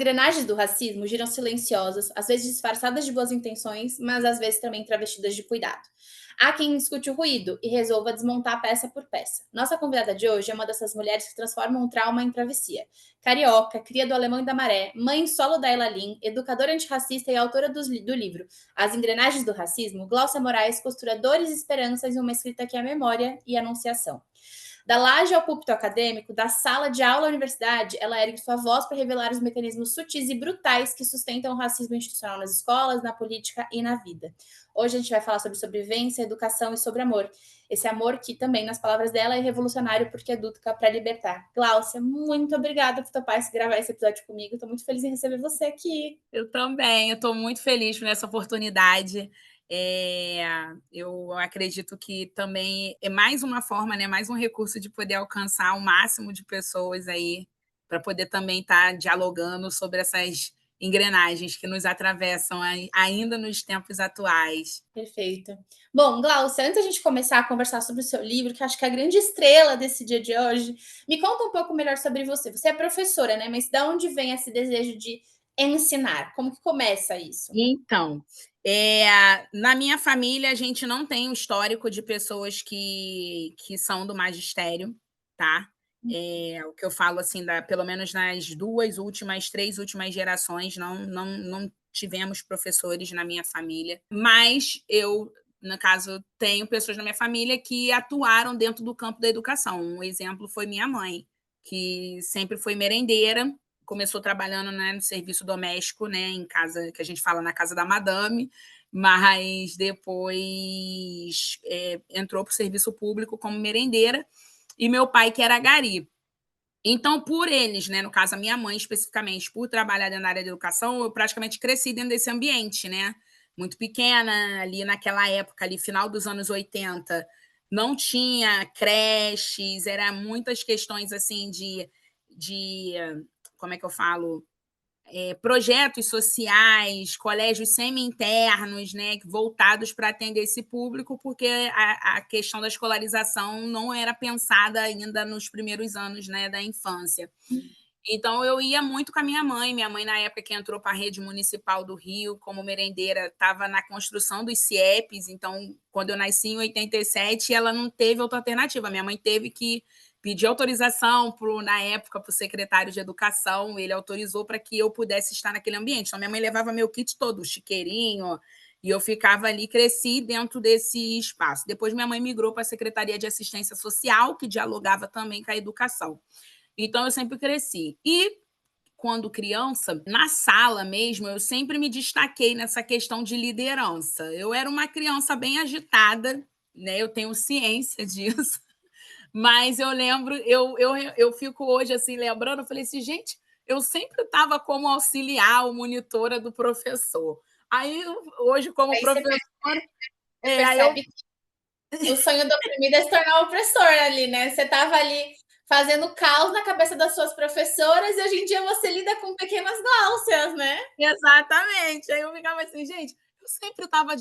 engrenagens do racismo giram silenciosas, às vezes disfarçadas de boas intenções, mas às vezes também travestidas de cuidado. Há quem escute o ruído e resolva desmontar peça por peça. Nossa convidada de hoje é uma dessas mulheres que transformam um trauma em travessia. Carioca, cria do Alemão e da Maré, mãe solo da Elalim, educadora antirracista e autora do livro As Engrenagens do Racismo, Gláucia Moraes costura dores e esperanças em uma escrita que é memória e anunciação. Da laje ao púlpito acadêmico, da sala de aula à universidade, ela ergue sua voz para revelar os mecanismos sutis e brutais que sustentam o racismo institucional nas escolas, na política e na vida. Hoje a gente vai falar sobre sobrevivência, educação e sobre amor. Esse amor que também, nas palavras dela, é revolucionário porque educa para libertar. Gláucia, muito obrigada por topar gravar esse episódio comigo. Estou muito feliz em receber você aqui. Eu também, eu estou muito feliz por essa oportunidade. Eu acredito que também é mais uma forma, né, mais um recurso de poder alcançar o máximo de pessoas aí, para poder também estar dialogando sobre essas engrenagens que nos atravessam ainda nos tempos atuais. Perfeito. Bom, Gláucia, antes da gente começar a conversar sobre o seu livro, que acho que é a grande estrela desse dia de hoje, me conta um pouco melhor sobre você. Você é professora, né? Mas de onde vem esse desejo de ensinar? Como que começa isso? Então, na minha família, a gente não tem o histórico de pessoas que são do magistério, tá? O que eu falo, assim, pelo menos nas 3 últimas gerações, não tivemos professores na minha família. Mas eu, no caso, tenho pessoas na minha família que atuaram dentro do campo da educação. Um exemplo foi minha mãe, que sempre foi merendeira, começou trabalhando, né, no serviço doméstico, né, em casa, que a gente fala na casa da madame, mas depois entrou para o serviço público como merendeira, e meu pai que era gari. Então, por eles, né, no caso a minha mãe especificamente, por trabalhar dentro da área da educação, eu praticamente cresci dentro desse ambiente, né, muito pequena, ali naquela época, ali final dos anos 80, não tinha creches, era muitas questões assim de como é que eu falo? Projetos sociais, colégios semi-internos, né, voltados para atender esse público, porque a questão da escolarização não era pensada ainda nos primeiros anos, né, da infância. Então, eu ia muito com a minha mãe, na época que entrou para a rede municipal do Rio, como merendeira, estava na construção dos CIEPs, então, quando eu nasci em 87, ela não teve outra alternativa, minha mãe teve que pedir autorização, na época, para o secretário de Educação, ele autorizou para que eu pudesse estar naquele ambiente. Então, minha mãe levava meu kit todo, o chiqueirinho, e eu ficava ali, cresci dentro desse espaço. Depois, minha mãe migrou para a Secretaria de Assistência Social, que dialogava também com a educação. Então, eu sempre cresci. E, quando criança, na sala mesmo, eu sempre me destaquei nessa questão de liderança. Eu era uma criança bem agitada, né? Eu tenho ciência disso, mas eu lembro, eu fico hoje assim, lembrando, eu falei assim, gente, eu sempre estava como auxiliar ou monitora do professor. Aí, hoje, como Aí você professora, aí eu. percebe que o sonho do oprimido é se tornar o opressor ali, né? Você estava ali fazendo caos na cabeça das suas professoras e hoje em dia você lida com pequenas Gláucias, né? Exatamente. Aí eu ficava assim, gente, eu sempre estava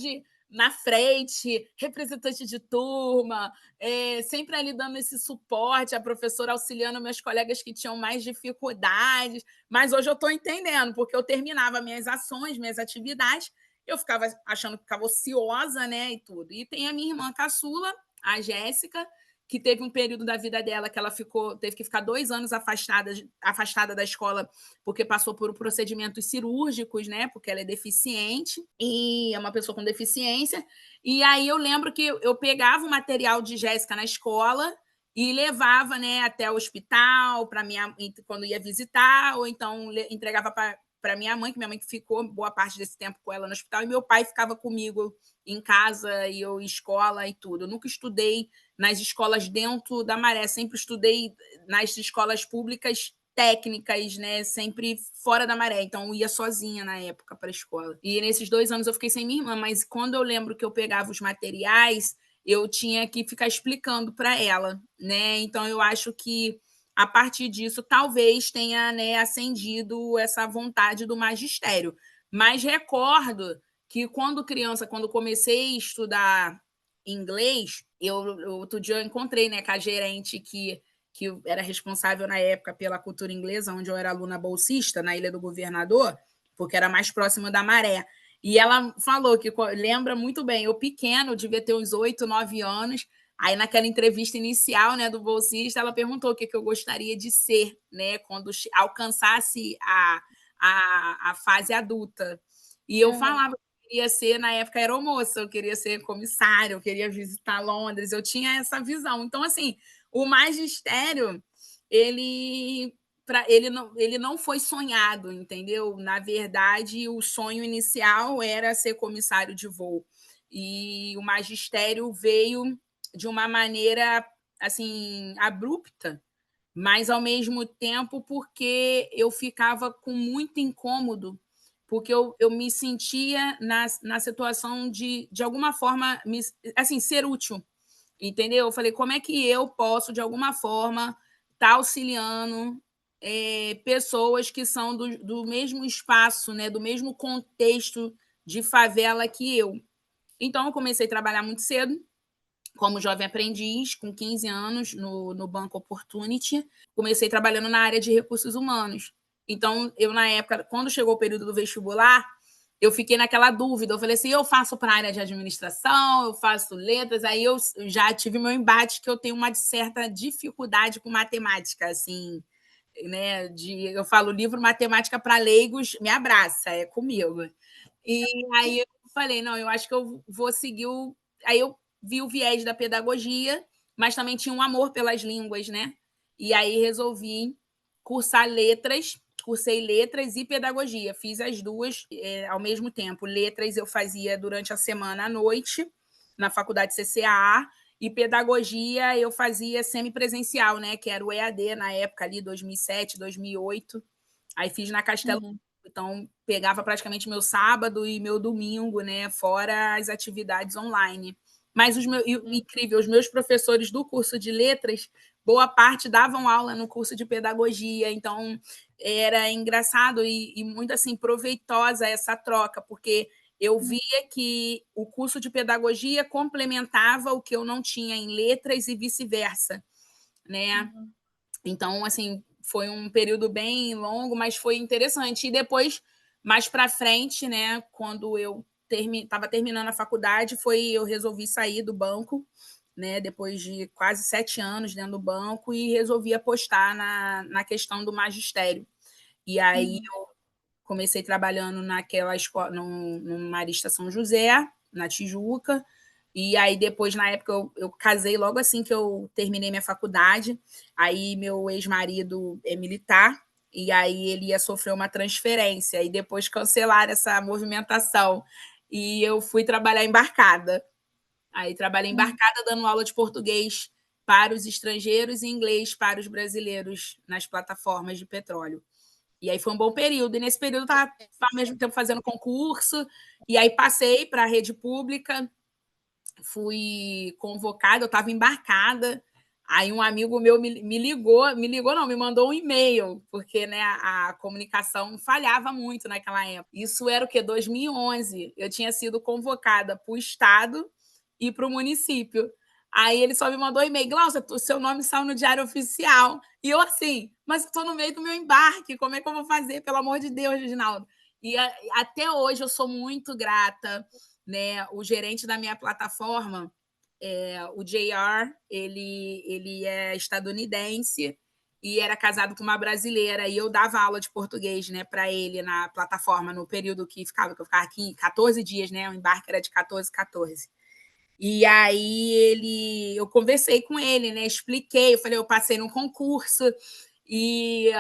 na frente, representante de turma, sempre ali dando esse suporte, a professora auxiliando meus colegas que tinham mais dificuldades, mas hoje eu estou entendendo, porque eu terminava minhas ações, minhas atividades, eu ficava achando que ficava ociosa, né, e tudo. E tem a minha irmã caçula, a Jéssica, que teve um período da vida dela que ela teve que ficar 2 anos afastada da escola porque passou por procedimentos cirúrgicos, né? Porque ela é deficiente e é uma pessoa com deficiência. E aí eu lembro que eu pegava o material de Jéssica na escola e levava, né, até o hospital para quando ia visitar, ou então entregava para minha mãe, que minha mãe ficou boa parte desse tempo com ela no hospital, e meu pai ficava comigo em casa, e eu em escola e tudo. Eu nunca estudei nas escolas dentro da Maré, sempre estudei nas escolas públicas técnicas, né? Sempre fora da Maré. Então, eu ia sozinha na época para a escola. E nesses 2 anos eu fiquei sem minha irmã, mas quando eu lembro que eu pegava os materiais, eu tinha que ficar explicando para ela, né? Então, eu acho que a partir disso, talvez tenha, né, acendido essa vontade do magistério. Mas recordo que quando criança, quando comecei a estudar inglês, outro dia eu encontrei, né, com a gerente que era responsável na época pela cultura inglesa, onde eu era aluna bolsista, na Ilha do Governador, porque era mais próximo da Maré. E ela falou que lembra muito bem, eu pequeno, devia ter uns 8, 9 anos, aí naquela entrevista inicial, né, do bolsista, ela perguntou o que eu gostaria de ser, né, quando alcançasse a fase adulta. E eu falava que eu queria ser, na época, aeromoça, eu queria ser comissária, eu queria visitar Londres, eu tinha essa visão. Então, assim, o magistério, ele não foi sonhado, entendeu? Na verdade, o sonho inicial era ser comissário de voo. E o magistério veio de uma maneira assim abrupta, mas ao mesmo tempo porque eu ficava com muito incômodo, porque eu me sentia na situação de alguma forma, assim, ser útil, entendeu? Eu falei, como é que eu posso, de alguma forma, estar auxiliando pessoas que são do mesmo espaço, né, do mesmo contexto de favela que eu. Então, eu comecei a trabalhar muito cedo, como jovem aprendiz, com 15 anos, no Banco Opportunity. Comecei trabalhando na área de recursos humanos. Então, eu, na época, quando chegou o período do vestibular, eu fiquei naquela dúvida. Eu falei assim, eu faço para a área de administração, eu faço letras, aí eu já tive meu embate que eu tenho uma certa dificuldade com matemática, assim, né? Eu falo, livro Matemática para Leigos, me abraça, é comigo. E aí eu falei, não, eu acho que eu vou seguir o... Aí eu vi o viés da pedagogia, mas também tinha um amor pelas línguas, né? E aí resolvi cursar letras, cursei letras e pedagogia, fiz as duas ao mesmo tempo. Letras eu fazia durante a semana à noite, na faculdade CCAA, e pedagogia eu fazia semipresencial, né? Que era o EAD na época ali, 2007, 2008. Aí fiz na Castelo. Então, pegava praticamente meu sábado e meu domingo, né? Fora as atividades online. Mas incrível, os meus professores do curso de letras, boa parte davam aula no curso de pedagogia, então era engraçado e muito assim proveitosa essa troca, porque eu via que o curso de pedagogia complementava o que eu não tinha em letras e vice-versa, né? Então, assim, foi um período bem longo, mas foi interessante. E depois, mais para frente, né, quando eu estava terminando a faculdade, eu resolvi sair do banco, né, depois de quase 7 anos dentro do banco, e resolvi apostar na questão do magistério. E aí eu comecei trabalhando naquela escola, no Marista São José, na Tijuca, e aí depois, na época, eu casei logo assim que eu terminei minha faculdade, aí meu ex-marido é militar, e aí ele ia sofrer uma transferência, e depois cancelaram essa movimentação, e eu fui trabalhar embarcada. Aí trabalhei embarcada dando aula de português para os estrangeiros e inglês para os brasileiros nas plataformas de petróleo. E aí foi um bom período. E nesse período eu estava, ao mesmo tempo, fazendo concurso. E aí passei para a rede pública, fui convocada, eu estava embarcada. Aí um amigo meu me ligou não, me mandou um e-mail, porque né, a comunicação falhava muito naquela época. Isso era o quê? 2011. Eu tinha sido convocada para o Estado e para o município. Aí ele só me mandou um e-mail, Glaucia, o seu nome saiu no Diário Oficial. E eu assim, mas estou no meio do meu embarque, como é que eu vou fazer? Pelo amor de Deus, Reginaldo. E até hoje eu sou muito grata, né? O gerente da minha plataforma, o JR, ele é estadunidense e era casado com uma brasileira, e eu dava aula de português, né, para ele na plataforma, no período que eu ficava aqui 14 dias, né? O embarque era de 14. E aí eu conversei com ele, né? Expliquei, eu falei, eu passei num concurso e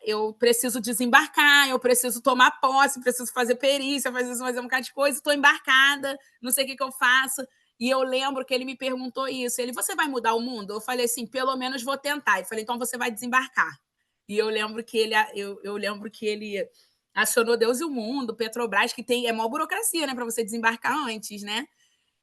eu preciso desembarcar, eu preciso tomar posse, preciso fazer perícia, fazer um bocado de coisa, estou embarcada, não sei o que eu faço. E eu lembro que ele me perguntou isso. Ele, você vai mudar o mundo? Eu falei assim, pelo menos vou tentar. Ele falou, então você vai desembarcar. E eu lembro que ele acionou Deus e o mundo, Petrobras, que é maior burocracia, né, para você desembarcar antes, né?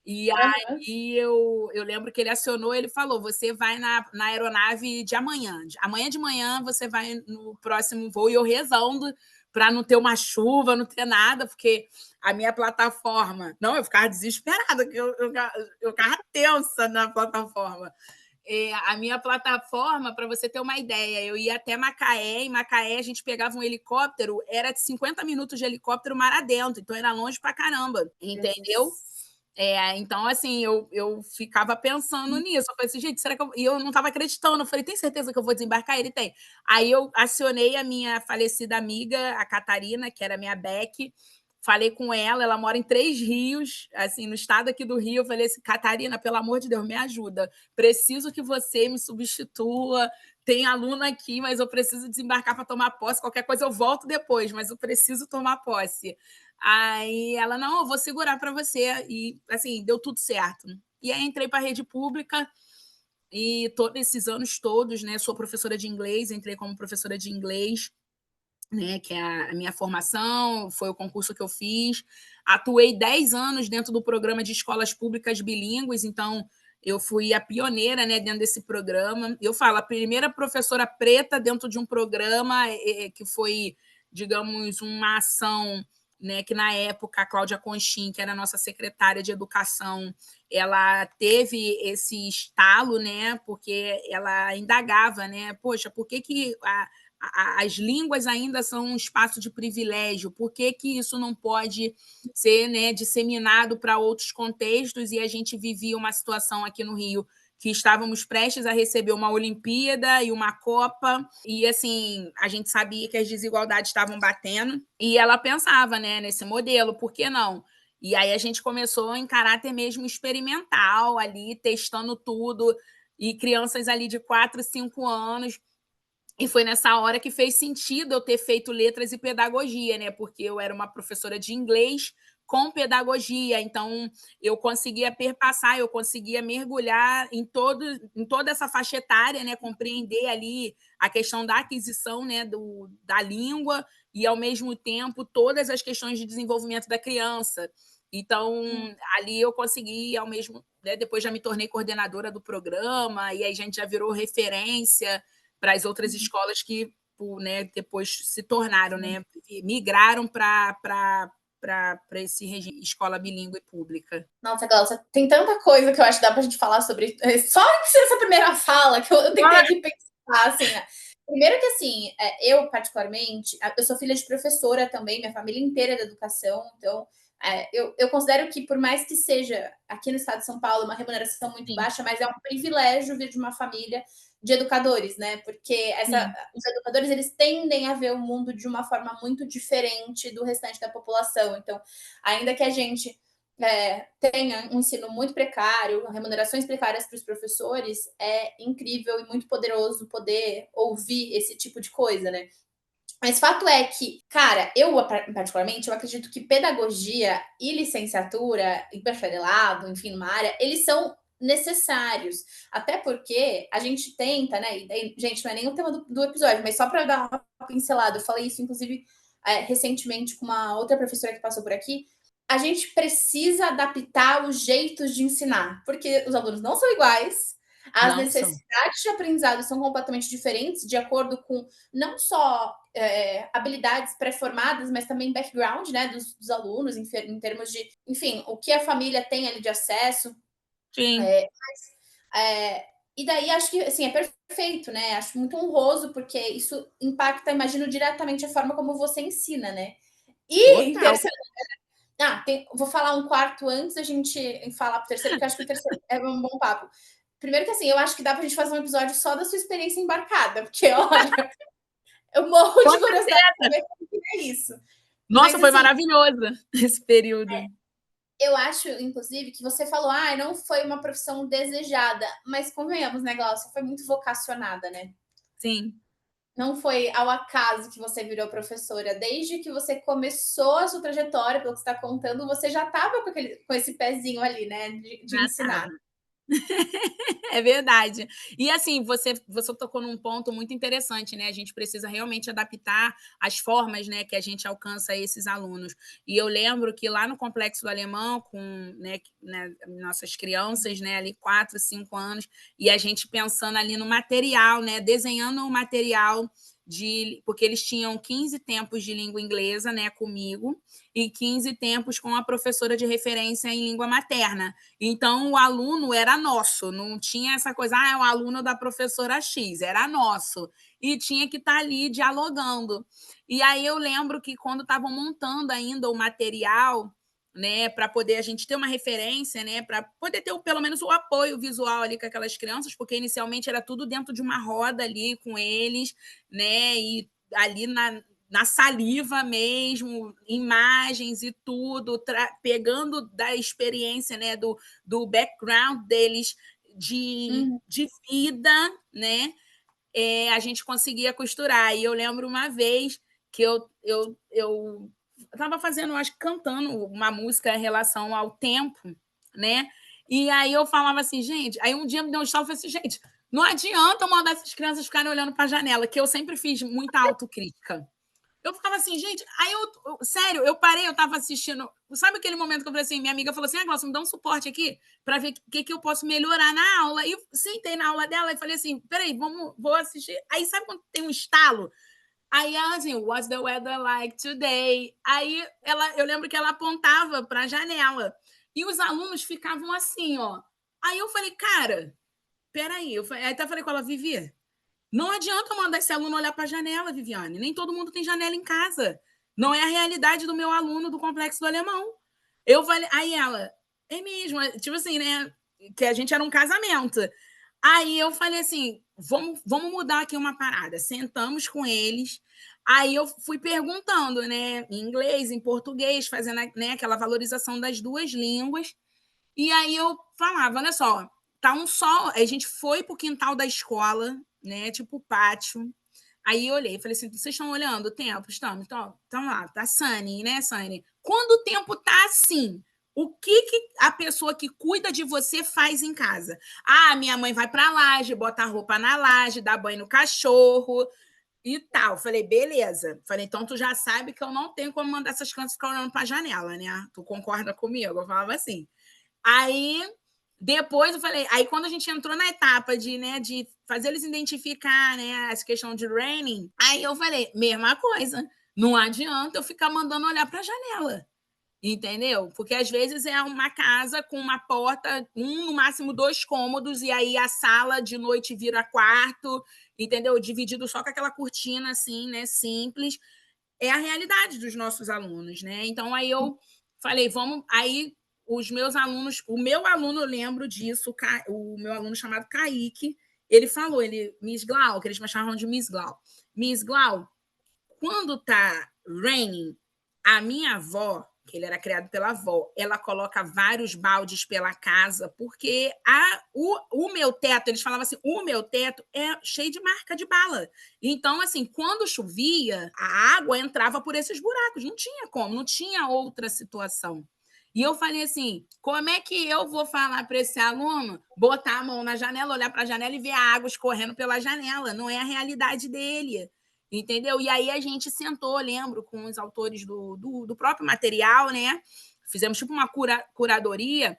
E aí eu lembro que ele acionou, ele falou, você vai na aeronave de amanhã. Amanhã de manhã você vai no próximo voo, e eu rezando para não ter uma chuva, não ter nada, porque a minha plataforma... Não, eu ficava desesperada, eu ficava tensa na plataforma. a minha plataforma, para você ter uma ideia, eu ia até Macaé, em Macaé a gente pegava um helicóptero, era de 50 minutos de helicóptero mar adentro, então era longe pra caramba, entendeu? Então, assim, eu ficava pensando nisso. Eu falei assim, gente, será que eu... E eu não estava acreditando. Eu falei, tem certeza que eu vou desembarcar? Ele tem. Aí eu acionei a minha falecida amiga, a Catarina, que era minha Beck. Falei com ela mora em Três Rios, assim, no estado aqui do Rio. Eu falei assim, Catarina, pelo amor de Deus, me ajuda. Preciso que você me substitua. Tem aluna aqui, mas eu preciso desembarcar para tomar posse. Qualquer coisa eu volto depois, mas eu preciso tomar posse. Aí ela, não, eu vou segurar para você. E, assim, deu tudo certo. E aí entrei para a rede pública e todos esses anos todos, né? Sou professora de inglês, entrei como professora de inglês, né? Que é a minha formação, foi o concurso que eu fiz. Atuei 10 anos dentro do programa de escolas públicas bilíngues, então eu fui a pioneira, né, dentro desse programa. Eu falo, a primeira professora preta dentro de um programa que foi, digamos, uma ação, né, que na época a Cláudia Conchin, que era a nossa secretária de educação, ela teve esse estalo, né, porque ela indagava, né, poxa, por que as línguas ainda são um espaço de privilégio? Por que isso não pode ser, né, disseminado para outros contextos? E a gente vivia uma situação aqui no Rio que estávamos prestes a receber uma Olimpíada e uma Copa, e assim, a gente sabia que as desigualdades estavam batendo, e ela pensava, né, nesse modelo, por que não? E aí a gente começou em caráter mesmo experimental, ali, testando tudo, e crianças ali de 4, 5 anos. E foi nessa hora que fez sentido eu ter feito letras e pedagogia, né? Porque eu era uma professora de inglês com pedagogia, então eu conseguia perpassar, eu conseguia mergulhar em toda essa faixa etária, né? Compreender ali a questão da aquisição, né? Da língua e, ao mesmo tempo, todas as questões de desenvolvimento da criança. Então, ali eu consegui, ao mesmo... Né? Depois já me tornei coordenadora do programa, e aí a gente já virou referência para as outras escolas que, né, depois se tornaram, né, migraram para esse regime, escola bilíngue pública. Nossa, Glaucia, tem tanta coisa que eu acho que dá para a gente falar sobre. Só essa primeira fala que eu tentei aqui pensar, assim, né? Primeiro que, assim, eu, particularmente, eu sou filha de professora também, minha família inteira é da educação, então eu considero que, por mais que seja aqui no estado de São Paulo uma remuneração muito baixa, mas é um privilégio vir de uma família de educadores, né? Porque os educadores, eles tendem a ver o mundo de uma forma muito diferente do restante da população. Então, ainda que a gente tenha um ensino muito precário, remunerações precárias para os professores, é incrível e muito poderoso poder ouvir esse tipo de coisa, né? Mas fato é que, cara, eu particularmente, eu acredito que pedagogia e licenciatura, e bacharelado, enfim, numa área, eles são necessários. Até porque a gente tenta, né? E daí, gente, não é nem o tema do episódio, mas só para dar uma pincelada, eu falei isso, inclusive, recentemente com uma outra professora que passou por aqui. A gente precisa adaptar os jeitos de ensinar, porque os alunos não são iguais, as necessidades de aprendizado são completamente diferentes, de acordo com não só habilidades pré-formadas, mas também background, né, dos alunos, em termos de, enfim, o que a família tem ali de acesso. Sim. E daí acho que, assim, é perfeito, né? Acho muito honroso, porque isso impacta, imagino, diretamente a forma como você ensina, né? E, em terceiro vou falar um quarto antes da gente falar pro terceiro, porque eu acho que o terceiro é um bom papo. Primeiro que, assim, eu acho que dá pra gente fazer um episódio só da sua experiência embarcada, porque, olha, eu morro de curiosidade de saber como que é isso. Nossa, mas, foi assim, maravilhoso esse período. Eu acho, inclusive, que você falou, não foi uma profissão desejada, mas convenhamos, né, Glaucia, foi muito vocacionada, né? Sim. Não foi ao acaso que você virou professora. Desde que você começou a sua trajetória, pelo que você está contando, você já estava com esse pezinho ali, né, de ensinar. É verdade. E assim, você tocou num ponto muito interessante, né? A gente precisa realmente adaptar as formas, né, que a gente alcança esses alunos. E eu lembro que lá no Complexo do Alemão, com, né, nossas crianças, né, ali 4, 5 anos, e a gente pensando ali no material, né, desenhando o material porque eles tinham 15 tempos de língua inglesa, né, comigo, e 15 tempos com a professora de referência em língua materna. Então, o aluno era nosso, não tinha essa coisa, é um aluno da professora X, era nosso. E tinha que estar ali dialogando. E aí eu lembro que quando estavam montando ainda o material, né, para poder a gente ter uma referência, né, para poder ter pelo menos o apoio visual ali com aquelas crianças, porque inicialmente era tudo dentro de uma roda ali com eles, né, e ali na saliva mesmo, imagens e tudo, pegando da experiência, né, do background deles de vida, né, a gente conseguia costurar. E eu lembro uma vez que eu estava fazendo, acho que cantando uma música em relação ao tempo, né? E aí eu falava assim, gente, aí um dia me deu um estalo e falei assim, gente, não adianta eu mandar essas crianças ficarem olhando para a janela, que eu sempre fiz muita autocrítica. Eu ficava assim, gente, aí sério, eu parei, eu estava assistindo. Sabe aquele momento que eu falei assim, minha amiga falou assim, Glaucia, me dá um suporte aqui para ver o que eu posso melhorar na aula. E eu sentei na aula dela e falei assim, peraí, vou assistir. Aí sabe quando tem um estalo? Aí ela assim, what's the weather like today? Aí eu lembro que ela apontava para a janela. E os alunos ficavam assim, ó. Aí eu falei, cara, peraí. Aí até falei com ela, Vivi, não adianta mandar esse aluno olhar para a janela, Viviane. Nem todo mundo tem janela em casa. Não é a realidade do meu aluno do Complexo do Alemão. Eu falei, aí ela, é mesmo, tipo assim, né? Que a gente era um casamento. Aí eu falei assim, vamos mudar aqui uma parada. Sentamos com eles. Aí eu fui perguntando, né, em inglês, em português, fazendo, né, aquela valorização das duas línguas. E aí eu falava, olha só, tá um sol. Aí a gente foi pro quintal da escola, né? Tipo pátio. Aí eu olhei, falei assim: vocês estão olhando o tempo? Estamos, então lá, tá sunny, né, Sunny? Quando o tempo tá assim, o que a pessoa que cuida de você faz em casa? Ah, minha mãe vai pra laje, bota a roupa na laje, dá banho no cachorro e tal. Falei, beleza. Falei, então tu já sabe que eu não tenho como mandar essas crianças ficar olhando pra janela, né? Tu concorda comigo? Eu falava assim. Aí, depois eu falei, aí quando a gente entrou na etapa de fazer eles identificar, né, essa questão de raining, aí eu falei, mesma coisa, não adianta eu ficar mandando olhar para a janela, entendeu? Porque às vezes é uma casa com uma porta, no máximo dois cômodos, e aí a sala de noite vira quarto, entendeu? Dividido só com aquela cortina assim, né, simples. É a realidade dos nossos alunos, né? Então aí eu falei, vamos. Aí os meus alunos, o meu aluno, eu lembro disso, o meu aluno chamado Kaique, ele falou, Miss Glau, que eles me chamavam de Miss Glau. Miss Glau, quando tá raining, a minha avó, que ele era criado pela avó, ela coloca vários baldes pela casa, porque o meu teto, eles falavam assim, o meu teto é cheio de marca de bala. Então, assim, quando chovia, a água entrava por esses buracos. Não tinha como, não tinha outra situação. E eu falei assim, como é que eu vou falar para esse aluno botar a mão na janela, olhar para a janela e ver a água escorrendo pela janela? Não é a realidade dele. Entendeu? E aí a gente sentou, lembro, com os autores do próprio material, né? Fizemos tipo uma curadoria,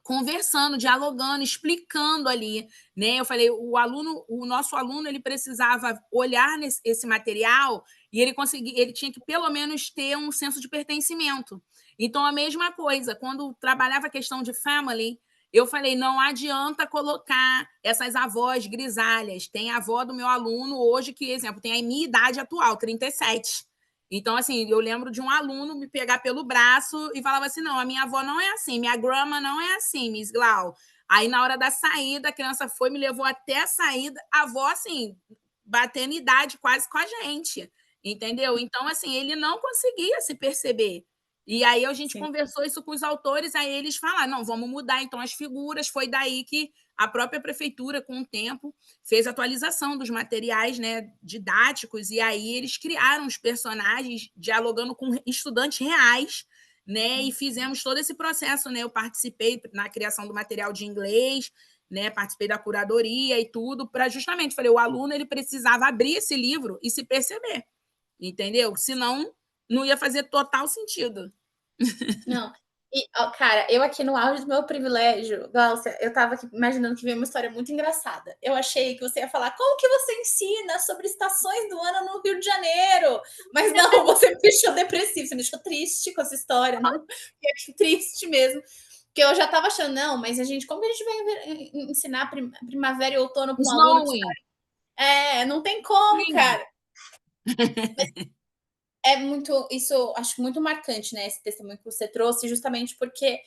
conversando, dialogando, explicando ali, né? Eu falei, o nosso aluno, ele precisava olhar esse material e ele tinha que pelo menos ter um senso de pertencimento. Então a mesma coisa, quando trabalhava a questão de family, eu falei, não adianta colocar essas avós grisalhas. Tem a avó do meu aluno hoje que, exemplo, tem a minha idade atual, 37. Então, assim, eu lembro de um aluno me pegar pelo braço e falava assim, não, a minha avó não é assim, minha grandma não é assim, Miss Glau. Aí, na hora da saída, a criança foi, me levou até a saída, a avó, assim, batendo idade quase com a gente, entendeu? Então, assim, ele não conseguia se perceber. E aí a gente Sim. conversou isso com os autores, aí eles falaram, não, vamos mudar então as figuras. Foi daí que a própria prefeitura, com o tempo, fez atualização dos materiais, né, didáticos, e aí eles criaram os personagens dialogando com estudantes reais, né, e fizemos todo esse processo, né, eu participei na criação do material de inglês, né, participei da curadoria e tudo, para justamente, falei, o aluno ele precisava abrir esse livro e se perceber, entendeu? Senão não ia fazer total sentido. Não, E, ó, cara, eu aqui no auge do meu privilégio, Glaucia, eu tava aqui imaginando que veio uma história muito engraçada. Eu achei que você ia falar como que você ensina sobre estações do ano no Rio de Janeiro. Mas não, você me deixou depressivo, você me deixou triste com essa história, não? Triste mesmo. Porque eu já tava achando, não, mas a gente, como que a gente vai ensinar primavera e outono para um aluno que Snowing. não tem como, Spring. cara. É muito, isso acho muito marcante, né? Esse testemunho que você trouxe, justamente porque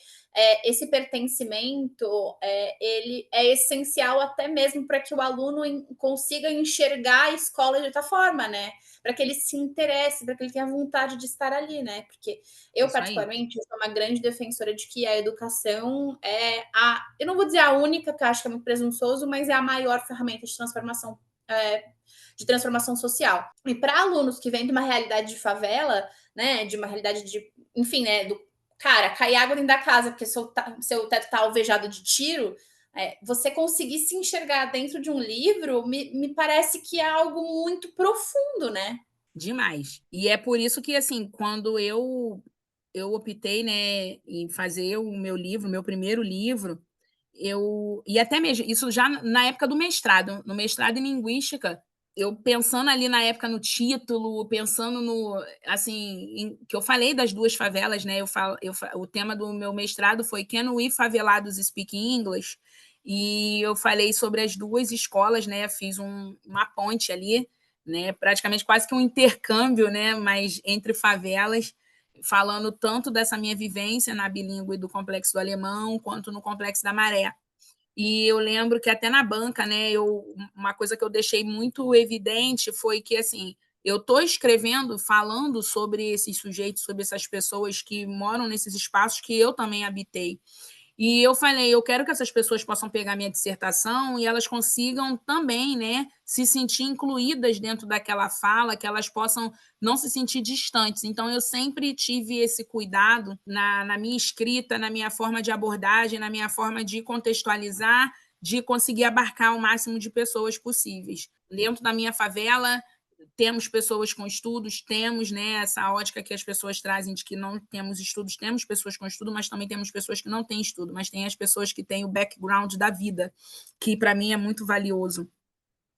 esse pertencimento ele é essencial até mesmo para que o aluno consiga enxergar a escola de outra forma, né? Para que ele se interesse, para que ele tenha vontade de estar ali, né? Porque eu, Isso aí. particularmente, sou uma grande defensora de que a educação eu não vou dizer a única, que eu acho que é muito presunçoso, mas é a maior ferramenta de transformação social. E para alunos que vêm de uma realidade de favela, né, de uma realidade de, enfim, né, do cara, cair água dentro da casa porque seu teto tá alvejado de tiro, você conseguir se enxergar dentro de um livro, me parece que é algo muito profundo, né? Demais. E é por isso que, assim, quando eu optei, né, em fazer o meu livro, meu primeiro livro, e até mesmo isso já na época do mestrado, no mestrado em linguística, eu pensando ali na época no título, pensando no, assim, que eu falei das duas favelas, né? O tema do meu mestrado foi Can We Favelados Speak English? E eu falei sobre as duas escolas, né? Fiz uma ponte ali, né? Praticamente quase que um intercâmbio, né? Mas entre favelas, falando tanto dessa minha vivência na bilíngue do Complexo do Alemão, quanto no Complexo da Maré. E eu lembro que até na banca, né, uma coisa que eu deixei muito evidente foi que, assim, eu estou escrevendo, falando sobre esses sujeitos, sobre essas pessoas que moram nesses espaços que eu também habitei. E eu falei, eu quero que essas pessoas possam pegar minha dissertação e elas consigam também, né, se sentir incluídas dentro daquela fala, que elas possam não se sentir distantes. Então, eu sempre tive esse cuidado na minha escrita, na minha forma de abordagem, na minha forma de contextualizar, de conseguir abarcar o máximo de pessoas possíveis. Dentro da minha favela, temos pessoas com estudos, temos, né, essa ótica que as pessoas trazem de que não temos estudos, temos pessoas com estudo, mas também temos pessoas que não têm estudo, mas tem as pessoas que têm o background da vida, que para mim é muito valioso,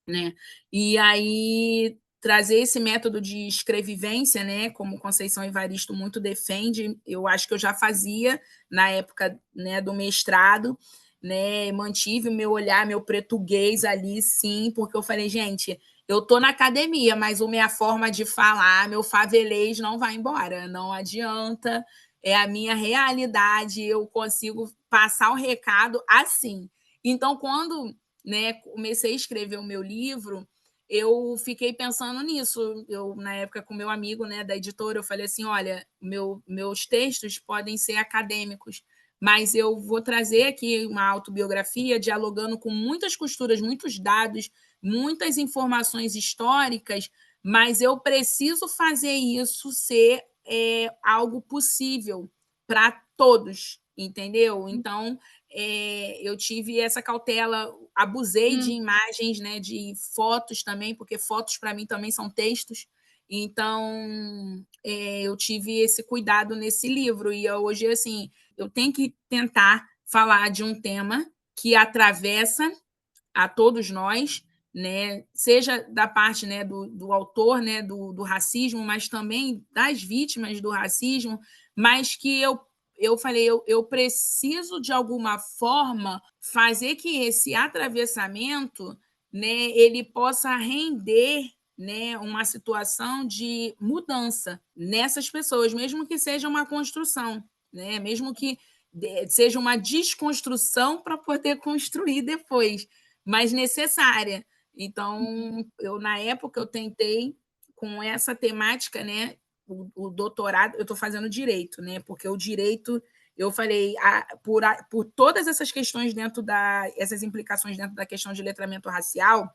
né? E aí trazer esse método de escrevivência, né, como Conceição Evaristo muito defende, eu acho que eu já fazia na época, né, do mestrado, né, mantive o meu olhar, meu português ali, sim, porque eu falei, gente, eu tô na academia, mas a minha forma de falar, meu favelês não vai embora, não adianta, é a minha realidade, eu consigo passar o recado assim. Então, quando, né, comecei a escrever o meu livro, eu fiquei pensando nisso. Eu, na época, com meu amigo, né, da editora, eu falei assim: olha, meus textos podem ser acadêmicos, mas eu vou trazer aqui uma autobiografia dialogando com muitas costuras, muitos dados, muitas informações históricas, mas eu preciso fazer isso ser algo possível para todos, entendeu? Então, eu tive essa cautela, abusei de imagens, né, de fotos também, porque fotos para mim também são textos. Então, eu tive esse cuidado nesse livro. E hoje, assim, eu tenho que tentar falar de um tema que atravessa a todos nós, né, seja da parte, né, do autor, né, do racismo, mas também das vítimas do racismo, mas que eu falei, eu preciso de alguma forma fazer que esse atravessamento, né, ele possa render, né, uma situação de mudança nessas pessoas, mesmo que seja uma construção, né, mesmo que seja uma desconstrução para poder construir depois, mas necessária. Então, na época, eu tentei, com essa temática, né, o doutorado, eu estou fazendo direito, né, porque o direito, eu falei, por todas essas questões essas implicações dentro da questão de letramento racial,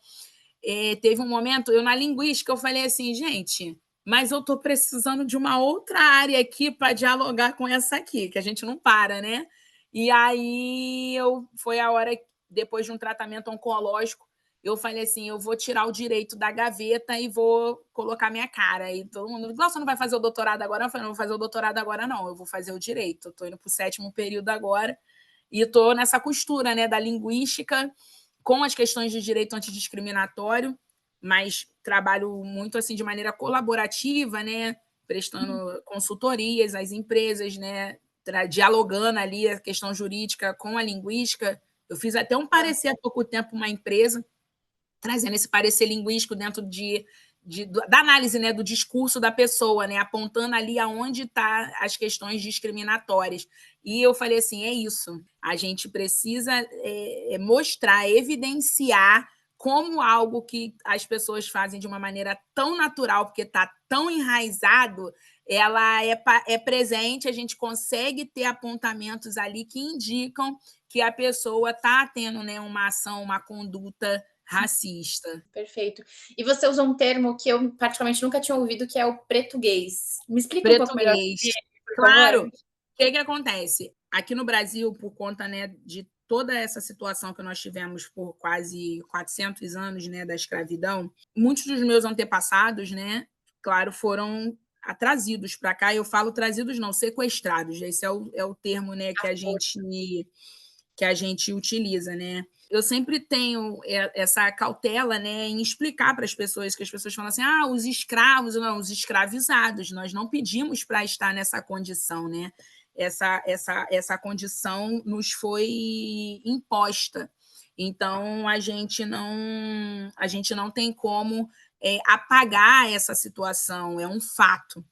teve um momento, eu na linguística, eu falei assim, gente, mas eu estou precisando de uma outra área aqui para dialogar com essa aqui, que a gente não para, né? E aí foi a hora, depois de um tratamento oncológico, eu falei assim: eu vou tirar o direito da gaveta e vou colocar minha cara. E todo mundo, você não vai fazer o doutorado agora? Eu falei, não vou fazer o doutorado agora, não, eu vou fazer o direito. Eu estou indo para o 7º período agora e estou nessa costura, né, da linguística com as questões de direito antidiscriminatório, mas trabalho muito assim de maneira colaborativa, né, prestando consultorias às empresas, né, dialogando ali a questão jurídica com a linguística. Eu fiz até um parecer há pouco tempo uma empresa, trazendo esse parecer linguístico dentro da análise, né, do discurso da pessoa, né, apontando ali aonde tá as questões discriminatórias. E eu falei assim, é isso, a gente precisa mostrar, evidenciar como algo que as pessoas fazem de uma maneira tão natural, porque está tão enraizado, ela é presente, a gente consegue ter apontamentos ali que indicam que a pessoa está tendo, né, uma ação, uma conduta racista. Perfeito. E você usou um termo que eu particularmente nunca tinha ouvido, que é o pretuguês. Me explica um pouco melhor sobre Português. ele, por Claro. favor? O que acontece? Aqui no Brasil, por conta, né, de toda essa situação que nós tivemos por quase 400 anos, né, da escravidão, muitos dos meus antepassados, né, claro, foram trazidos para cá. Eu falo trazidos, não, sequestrados. Esse é o termo, né, que a gente utiliza, né? Eu sempre tenho essa cautela, né, em explicar para as pessoas, que as pessoas falam assim, os escravos, não, os escravizados, nós não pedimos para estar nessa condição, né? Essa condição nos foi imposta. Então, a gente não tem como apagar essa situação, é um fato,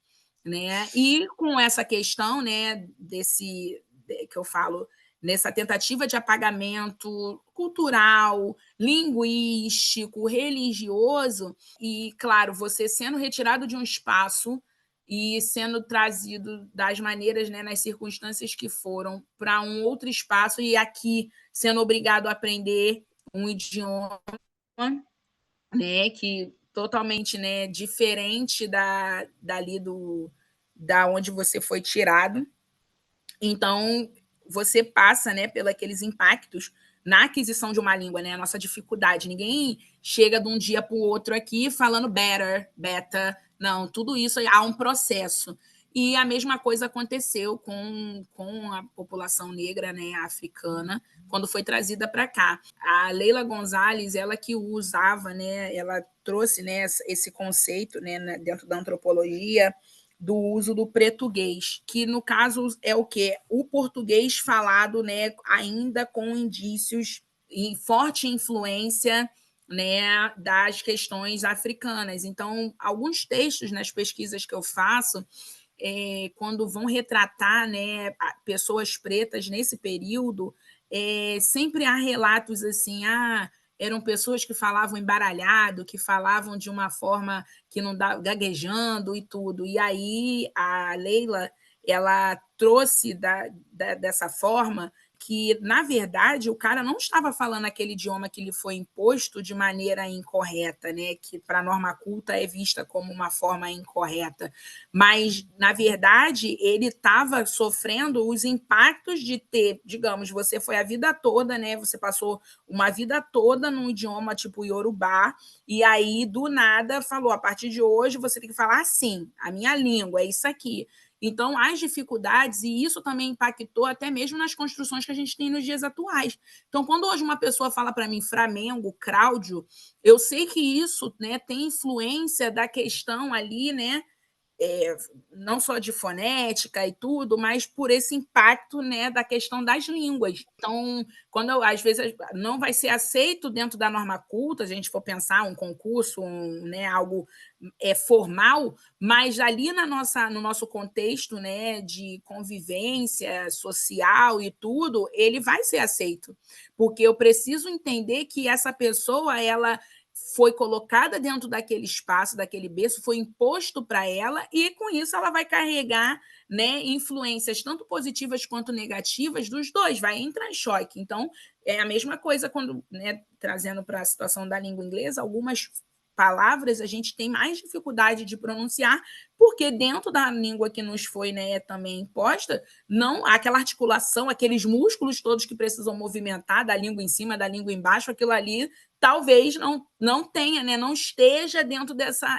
né? E com essa questão, né, que eu falo, nessa tentativa de apagamento cultural, linguístico, religioso, e, claro, você sendo retirado de um espaço e sendo trazido das maneiras, né, nas circunstâncias que foram, para um outro espaço, e aqui sendo obrigado a aprender um idioma, né, que totalmente, né, diferente dali da onde você foi tirado. Então, você passa, né, pelos aqueles impactos na aquisição de uma língua, né, a nossa dificuldade. Ninguém chega de um dia para o outro aqui falando better, beta. Não, tudo isso há um processo. E a mesma coisa aconteceu com a população negra, né, africana, quando foi trazida para cá. A Leila Gonzalez, ela que usava, né, ela trouxe, né, esse conceito, né, dentro da antropologia, do uso do português, que no caso é o quê? O português falado, né, ainda com indícios e forte influência, né, das questões africanas. Então, alguns textos nas pesquisas que eu faço, quando vão retratar, né, pessoas pretas nesse período, sempre há relatos assim, eram pessoas que falavam embaralhado, que falavam de uma forma que não dá, gaguejando e tudo. E aí a Leila, ela trouxe dessa forma que, na verdade, o cara não estava falando aquele idioma que lhe foi imposto de maneira incorreta, né? Que para a norma culta é vista como uma forma incorreta. Mas, na verdade, ele estava sofrendo os impactos de ter, digamos, você foi a vida toda, né? Você passou uma vida toda num idioma tipo Yorubá, e aí, do nada, falou, a partir de hoje você tem que falar assim, a minha língua, é isso aqui. Então, as dificuldades, e isso também impactou até mesmo nas construções que a gente tem nos dias atuais. Então, quando hoje uma pessoa fala para mim Flamengo, Cláudio, eu sei que isso, né, tem influência da questão ali, né, não só de fonética e tudo, mas por esse impacto, né, da questão das línguas. Então, quando às vezes não vai ser aceito dentro da norma culta, a gente for pensar um concurso, né, algo formal, mas ali no nosso contexto, né, de convivência social e tudo, ele vai ser aceito, porque eu preciso entender que essa pessoa, ela foi colocada dentro daquele espaço, daquele berço, foi imposto para ela, e com isso ela vai carregar, né, influências tanto positivas quanto negativas dos dois, vai entrar em choque. Então, é a mesma coisa quando, né, trazendo para a situação da língua inglesa, algumas palavras a gente tem mais dificuldade de pronunciar, porque dentro da língua que nos foi, né, também imposta, não aquela articulação, aqueles músculos todos que precisam movimentar, da língua em cima, da língua embaixo, aquilo ali talvez não tenha, né, não esteja dentro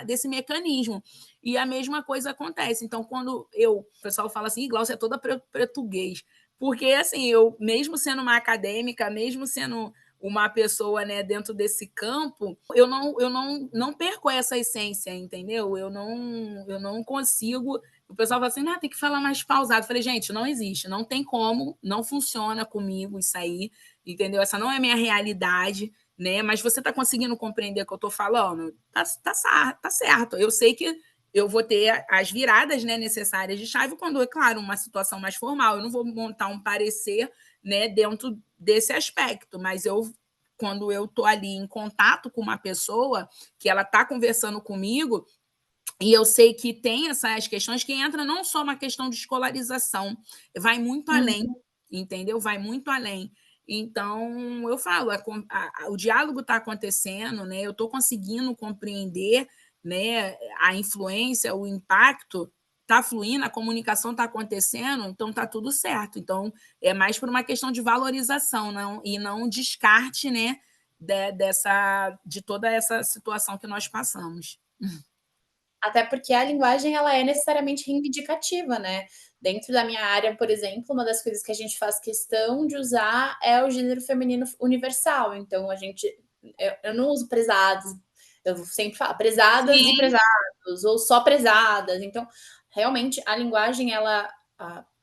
desse mecanismo. E a mesma coisa acontece. Então, quando o pessoal fala assim, Glaucia é toda português, porque assim, eu, mesmo sendo uma acadêmica, mesmo sendo uma pessoa, né, dentro desse campo, eu não perco essa essência, entendeu? Eu não consigo. O pessoal fala assim, tem que falar mais pausado. Eu falei, gente, não existe, não tem como, não funciona comigo isso aí, entendeu? Essa não é a minha realidade, né? Mas você está conseguindo compreender o que eu estou falando? Tá certo. Eu sei que eu vou ter as viradas, né, necessárias de chave quando, é claro, uma situação mais formal. Eu não vou montar um parecer, né, dentro desse aspecto, mas quando eu estou ali em contato com uma pessoa que ela está conversando comigo, e eu sei que tem essas questões que entra não só uma questão de escolarização, vai muito além, entendeu? Vai muito além. Então, eu falo, o diálogo está acontecendo, né? Eu estou conseguindo compreender, né, a influência, o impacto está fluindo, a comunicação está acontecendo, então está tudo certo. Então, é mais por uma questão de valorização e não descarte, né, de toda essa situação que nós passamos. Até porque a linguagem ela é necessariamente reivindicativa, né? Dentro da minha área, por exemplo, uma das coisas que a gente faz questão de usar é o gênero feminino universal. Então, eu não uso prezados, eu sempre falo prezadas e prezados, ou só prezadas. Então, realmente, a linguagem, ela,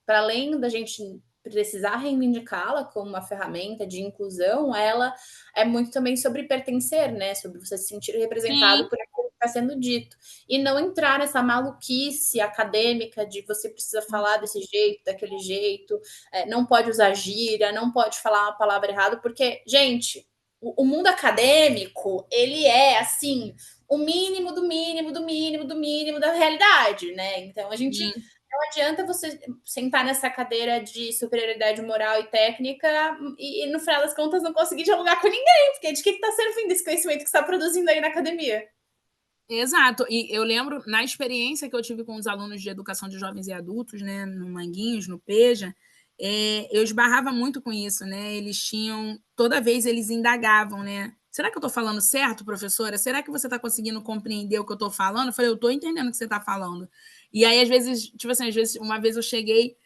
para além da gente precisar reivindicá-la como uma ferramenta de inclusão, ela é muito também sobre pertencer, né? Sobre você se sentir representado por aquilo que está sendo dito. E não entrar nessa maluquice acadêmica de você precisa falar desse jeito, daquele jeito, não pode usar gíria, não pode falar uma palavra errada, porque, gente, o mundo acadêmico, ele é, assim, o mínimo do mínimo do mínimo do mínimo da realidade, né? Então, a gente... Não adianta você sentar nessa cadeira de superioridade moral e técnica e no final das contas, não conseguir dialogar com ninguém, porque de que está servindo esse conhecimento que você está produzindo aí na academia? Exato. E eu lembro, na experiência que eu tive com os alunos de educação de jovens e adultos, né, no Manguinhos, no PEJA, eu esbarrava muito com isso, né? Eles tinham, toda vez eles indagavam, né? Será que eu estou falando certo, professora? Será que você está conseguindo compreender o que eu estou falando? Eu falei, eu estou entendendo o que você está falando. E aí, às vezes, tipo assim, uma vez eu cheguei,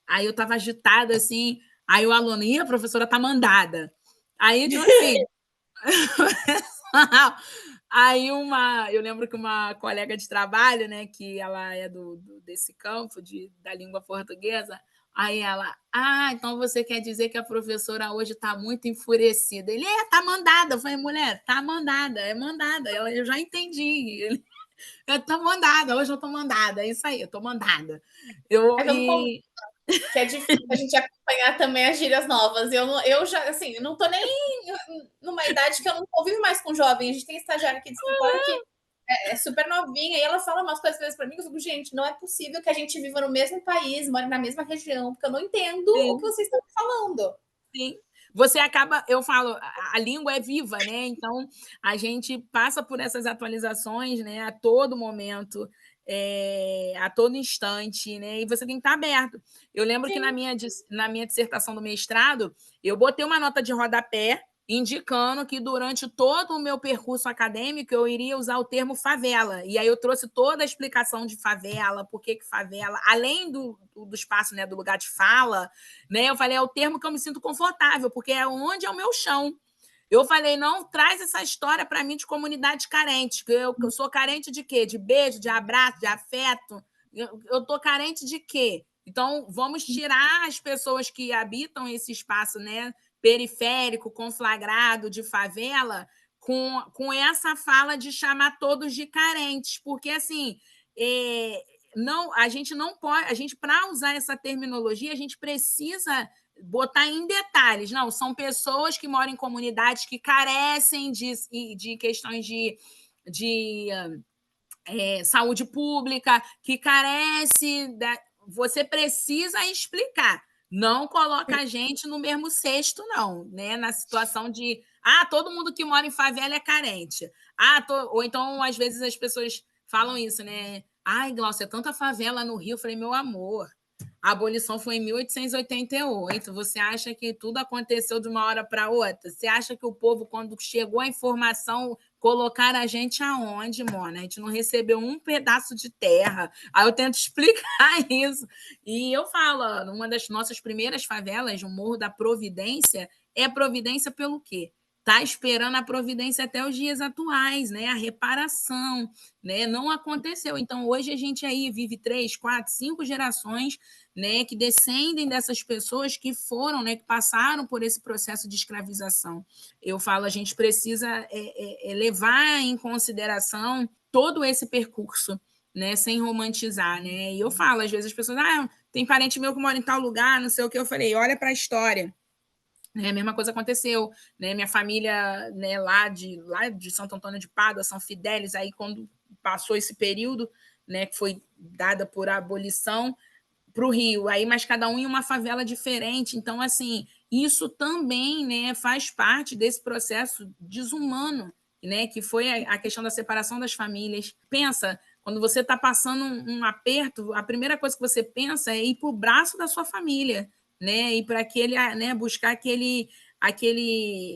aí eu estava agitada, assim, aí o aluno, a professora está mandada. Aí, tipo assim, aí eu lembro que uma colega de trabalho, né, que ela é desse campo da língua portuguesa, aí ela, então você quer dizer que a professora hoje está muito enfurecida. Ele, tá mandada. Eu falei, mulher, tá mandada, é mandada. Eu já entendi. Ele, tô mandada, hoje eu tô mandada, é isso aí, eu tô mandada. Que é difícil a gente acompanhar também as gírias novas. Eu já, assim, não tô nem numa idade que eu não convivo mais com jovem. A gente tem estagiária aqui de escritório que é super novinha e ela fala umas coisas às vezes para mim que eu fico, gente, não é possível que a gente viva no mesmo país, more na mesma região, porque eu não entendo o que vocês estão falando. Sim. Você acaba, eu falo, a língua é viva, né? Então a gente passa por essas atualizações, né, a todo momento, a todo instante, né? E você tem que estar aberto. Eu lembro que na minha dissertação do mestrado, eu botei uma nota de rodapé indicando que durante todo o meu percurso acadêmico eu iria usar o termo favela. E aí eu trouxe toda a explicação de favela, por que favela, além do espaço, né, do lugar de fala, né? Eu falei, é o termo que eu me sinto confortável, porque é onde é o meu chão. Eu falei, não traz essa história para mim de comunidades carentes. Eu sou carente de quê? De beijo, de abraço, de afeto? Eu estou carente de quê? Então, vamos tirar as pessoas que habitam esse espaço, né, periférico, conflagrado, de favela, com essa fala de chamar todos de carentes, porque assim, não, a gente não pode, a gente, para usar essa terminologia, a gente precisa botar em detalhes. Não, são pessoas que moram em comunidades que carecem de questões de saúde pública, que carece da... Você precisa explicar. não coloca a gente no mesmo cesto, não, né? Na situação de, todo mundo que mora em favela é carente. Ou então, às vezes, as pessoas falam isso, né? Ai, Glaucia, é tanta favela no Rio. Eu falei, meu amor, a abolição foi em 1888. Você acha que tudo aconteceu de uma hora para outra? Você acha que o povo, quando chegou a informação, colocaram a gente aonde, Mona? A gente não recebeu um pedaço de terra. Aí eu tento explicar isso. E eu falo, uma das nossas primeiras favelas, o Morro da Providência, é Providência pelo quê? Está esperando a providência até os dias atuais, né? A reparação, né? Não aconteceu. Então, hoje a gente aí vive 3, 4, 5 gerações, né, que descendem dessas pessoas que foram, né, que passaram por esse processo de escravização. Eu falo, a gente precisa levar em consideração todo esse percurso, né, sem romantizar, né? E eu falo, às vezes as pessoas, tem parente meu que mora em tal lugar, não sei o que. Eu falei, olha para a história. Né, a mesma coisa aconteceu, né? Minha família, né, lá de Santo Antônio de Pádua, São Fidélis, aí quando passou esse período, né, que foi dada por abolição, para o Rio, aí mas cada um em uma favela diferente. Então, assim, isso também, né, faz parte desse processo desumano, né, que foi a questão da separação das famílias. Pensa, quando você está passando um aperto, a primeira coisa que você pensa é ir para o braço da sua família, né, ir para aquele, né, buscar aquele,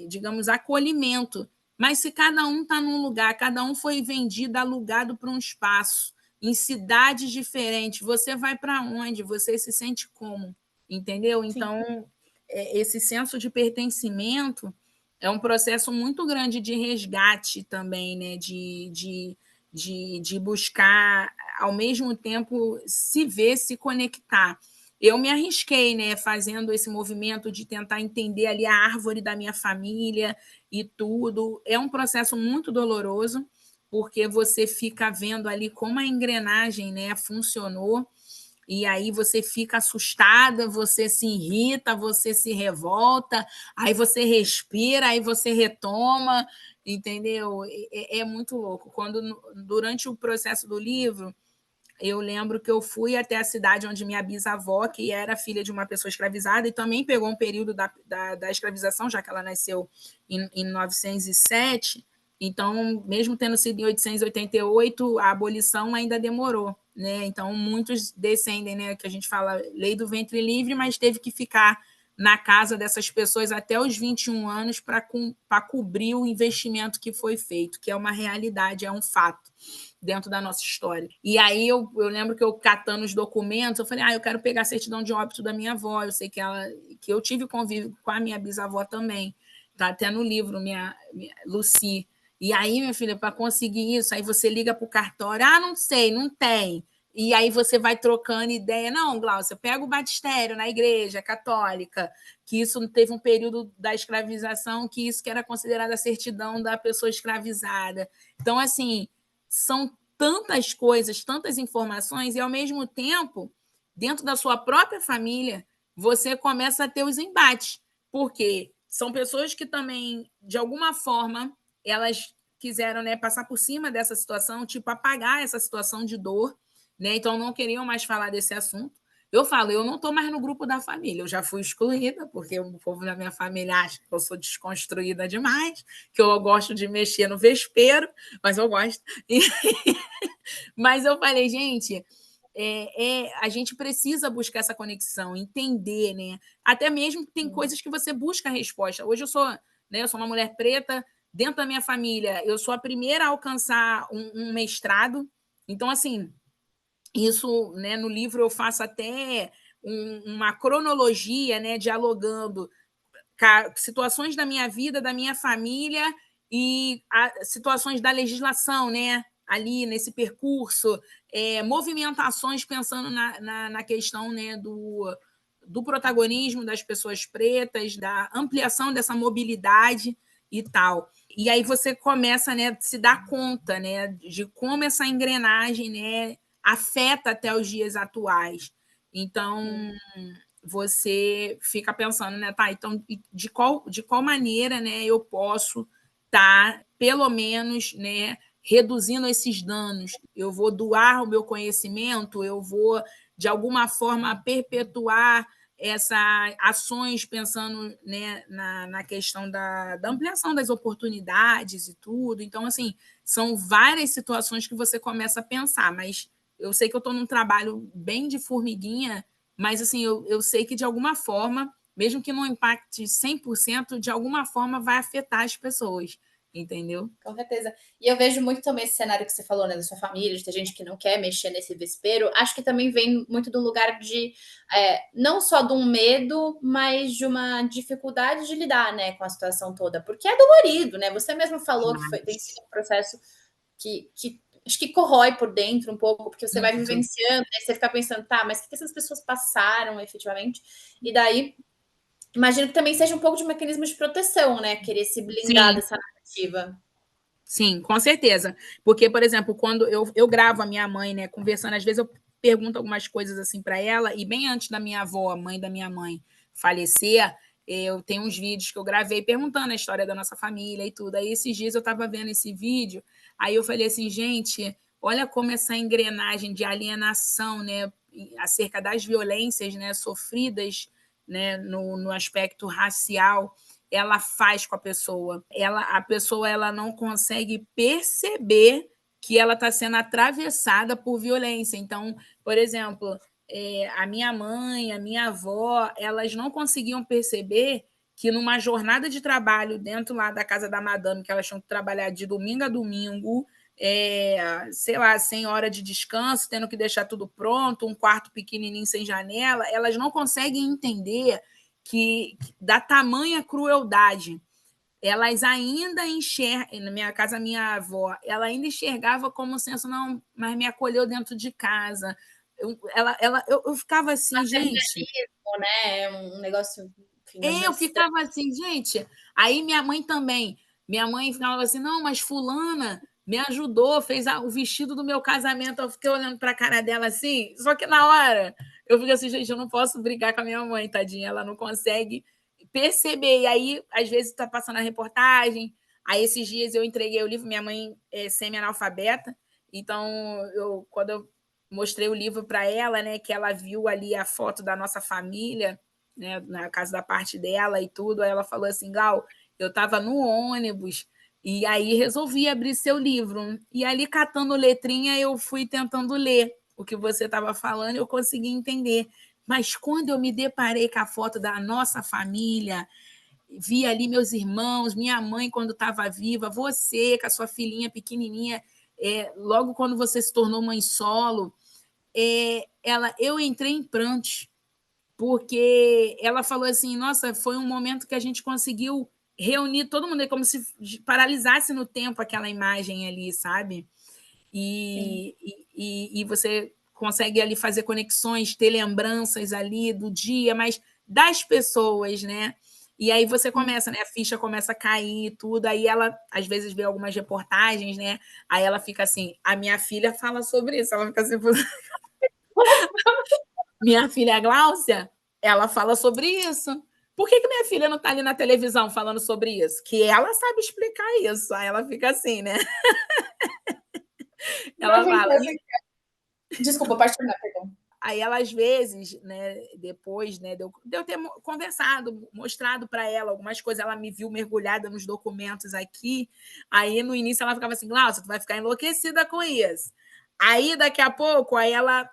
digamos, acolhimento. Mas se cada um está num lugar, cada um foi vendido, alugado para um espaço, em cidades diferentes, você vai para onde? Você se sente como? Entendeu? Então, esse senso de pertencimento é um processo muito grande de resgate também, né? De buscar, ao mesmo tempo, se ver, se conectar. Eu me arrisquei, né, fazendo esse movimento de tentar entender ali a árvore da minha família e tudo. É um processo muito doloroso, porque você fica vendo ali como a engrenagem, né, funcionou, e aí você fica assustada, você se irrita, você se revolta, aí você respira, aí você retoma, entendeu? É muito louco. Durante o processo do livro, eu lembro que eu fui até a cidade onde minha bisavó, que era filha de uma pessoa escravizada, e também pegou um período da escravização, já que ela nasceu em 907. Então, mesmo tendo sido em 888, a abolição ainda demorou, né? Então, muitos descendem, né, que a gente fala lei do ventre livre, mas teve que ficar na casa dessas pessoas até os 21 anos para cobrir o investimento que foi feito, que é uma realidade, é um fato dentro da nossa história. E aí eu lembro que eu catando os documentos, eu falei, eu quero pegar a certidão de óbito da minha avó, eu sei que eu tive convívio com a minha bisavó também, tá até no livro, minha Lucy. E aí, minha filha, para conseguir isso, aí você liga para o cartório, não sei, não tem. E aí você vai trocando ideia. Não, Glaucia, pega o batistério na igreja católica, que isso teve um período da escravização, que isso que era considerada a certidão da pessoa escravizada. Então, assim, são tantas coisas, tantas informações, e, ao mesmo tempo, dentro da sua própria família, você começa a ter os embates, porque são pessoas que também, de alguma forma, elas quiseram, né, passar por cima dessa situação, tipo, apagar essa situação de dor, né? Então, não queriam mais falar desse assunto. Eu falo, eu não estou mais no grupo da família, eu já fui excluída, porque o povo da minha família acha que eu sou desconstruída demais, que eu gosto de mexer no vespeiro, mas eu gosto. Mas eu falei, gente, a gente precisa buscar essa conexão, entender, né? Até mesmo que tem coisas que você busca a resposta. Hoje eu sou uma mulher preta, dentro da minha família, eu sou a primeira a alcançar um mestrado. Então, assim, isso, né, no livro eu faço até uma cronologia, né, dialogando situações da minha vida, da minha família e situações da legislação, né, ali nesse percurso, movimentações pensando na questão, né, do protagonismo das pessoas pretas, da ampliação dessa mobilidade e tal. E aí você começa, né, a se dar conta, né, de como essa engrenagem, né, afeta até os dias atuais. Então, você fica pensando, né, tá, então, de qual maneira, né, eu posso estar, pelo menos, né, reduzindo esses danos? Eu vou doar o meu conhecimento, eu vou, de alguma forma, perpetuar ações pensando, né, na questão da ampliação das oportunidades e tudo. Então, assim, são várias situações que você começa a pensar, mas eu sei que eu estou num trabalho bem de formiguinha, mas assim, eu sei que de alguma forma, mesmo que não impacte 100%, de alguma forma vai afetar as pessoas, entendeu? Com certeza. E eu vejo muito também esse cenário que você falou, né, da sua família, de ter gente que não quer mexer nesse vespeiro. Acho que também vem muito do lugar de não só de um medo, mas de uma dificuldade de lidar, né, com a situação toda, porque é dolorido, né? Você mesmo falou que tem sido um processo que acho que corrói por dentro um pouco, porque você vai Muito. vivenciando, aí você fica pensando, tá, mas o que essas pessoas passaram efetivamente? E daí imagino que também seja um pouco de mecanismo de proteção, né? Querer se blindar Sim, dessa narrativa. sim, com certeza. Porque, por exemplo, quando eu gravo a minha mãe, né, conversando, às vezes eu pergunto algumas coisas assim para ela, e bem antes da minha avó, mãe da minha mãe, falecer, eu tenho uns vídeos que eu gravei perguntando a história da nossa família e tudo. Aí esses dias eu estava vendo esse vídeo, aí eu falei assim, gente, olha como essa engrenagem de alienação, né, acerca das violências, né, sofridas, né, no aspecto racial, ela faz com a pessoa. A pessoa ela não consegue perceber que ela está sendo atravessada por violência. Então, por exemplo, a minha mãe, a minha avó, elas não conseguiam perceber que numa jornada de trabalho dentro lá da casa da madame, que elas tinham que trabalhar de domingo a domingo, sei lá, sem hora de descanso, tendo que deixar tudo pronto, um quarto pequenininho sem janela, elas não conseguem entender que da tamanha crueldade, elas ainda enxergam, na minha casa, minha avó, ela ainda enxergava como senso, não, mas me acolheu dentro de casa. Eu ficava assim, gente. Paternalismo, né? Um negócio, enfim, Eu meio estranho. ficava assim, gente. Aí minha mãe também. Minha mãe falava assim: não, mas Fulana me ajudou, fez o vestido do meu casamento. Eu fiquei olhando para a cara dela assim. Só que na hora eu fiquei assim, gente, eu não posso brigar com a minha mãe, tadinha. Ela não consegue perceber. E aí, às vezes, está passando a reportagem. Aí, esses dias, eu entreguei o livro. Minha mãe é semi-analfabeta. Então, quando eu mostrei o livro para ela, né, que ela viu ali a foto da nossa família, né, na casa da parte dela e tudo, aí ela falou assim, Gal, eu estava no ônibus e aí resolvi abrir seu livro. E ali, catando letrinha, eu fui tentando ler o que você estava falando e eu consegui entender. Mas quando eu me deparei com a foto da nossa família, vi ali meus irmãos, minha mãe quando estava viva, você com a sua filhinha pequenininha, logo quando você se tornou mãe solo, eu entrei em prantos, porque ela falou assim, nossa, foi um momento que a gente conseguiu reunir todo mundo, é como se paralisasse no tempo aquela imagem ali, sabe? Sim. E você consegue ali fazer conexões, ter lembranças ali do dia, mas das pessoas, né? E aí você começa, né? A ficha começa a cair, tudo. Aí ela, às vezes, vê algumas reportagens, né? Aí ela fica assim, a minha filha fala sobre isso. Ela fica assim, minha filha Gláucia, ela fala sobre isso. Por que minha filha não está ali na televisão falando sobre isso? Que ela sabe explicar isso. Aí ela fica assim, né? Ela fala. Desculpa, pode terminar, perdão. Aí ela, às vezes, né, depois, né, de eu ter conversado, mostrado para ela algumas coisas, ela me viu mergulhada nos documentos aqui. Aí, no início, ela ficava assim, Glaucia, tu vai ficar enlouquecida com isso. Aí, daqui a pouco, aí ela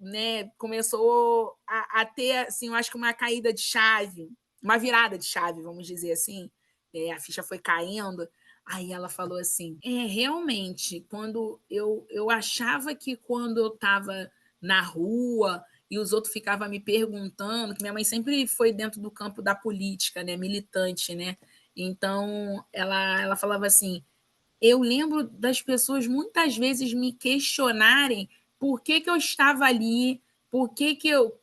né, começou a ter, assim, eu acho que uma caída de chave, uma virada de chave, vamos dizer assim. A ficha foi caindo. Aí ela falou assim: realmente, quando eu achava que quando eu estava na rua e os outros ficavam me perguntando, que minha mãe sempre foi dentro do campo da política, né, militante, né? Então ela falava assim: eu lembro das pessoas muitas vezes me questionarem por que eu estava ali,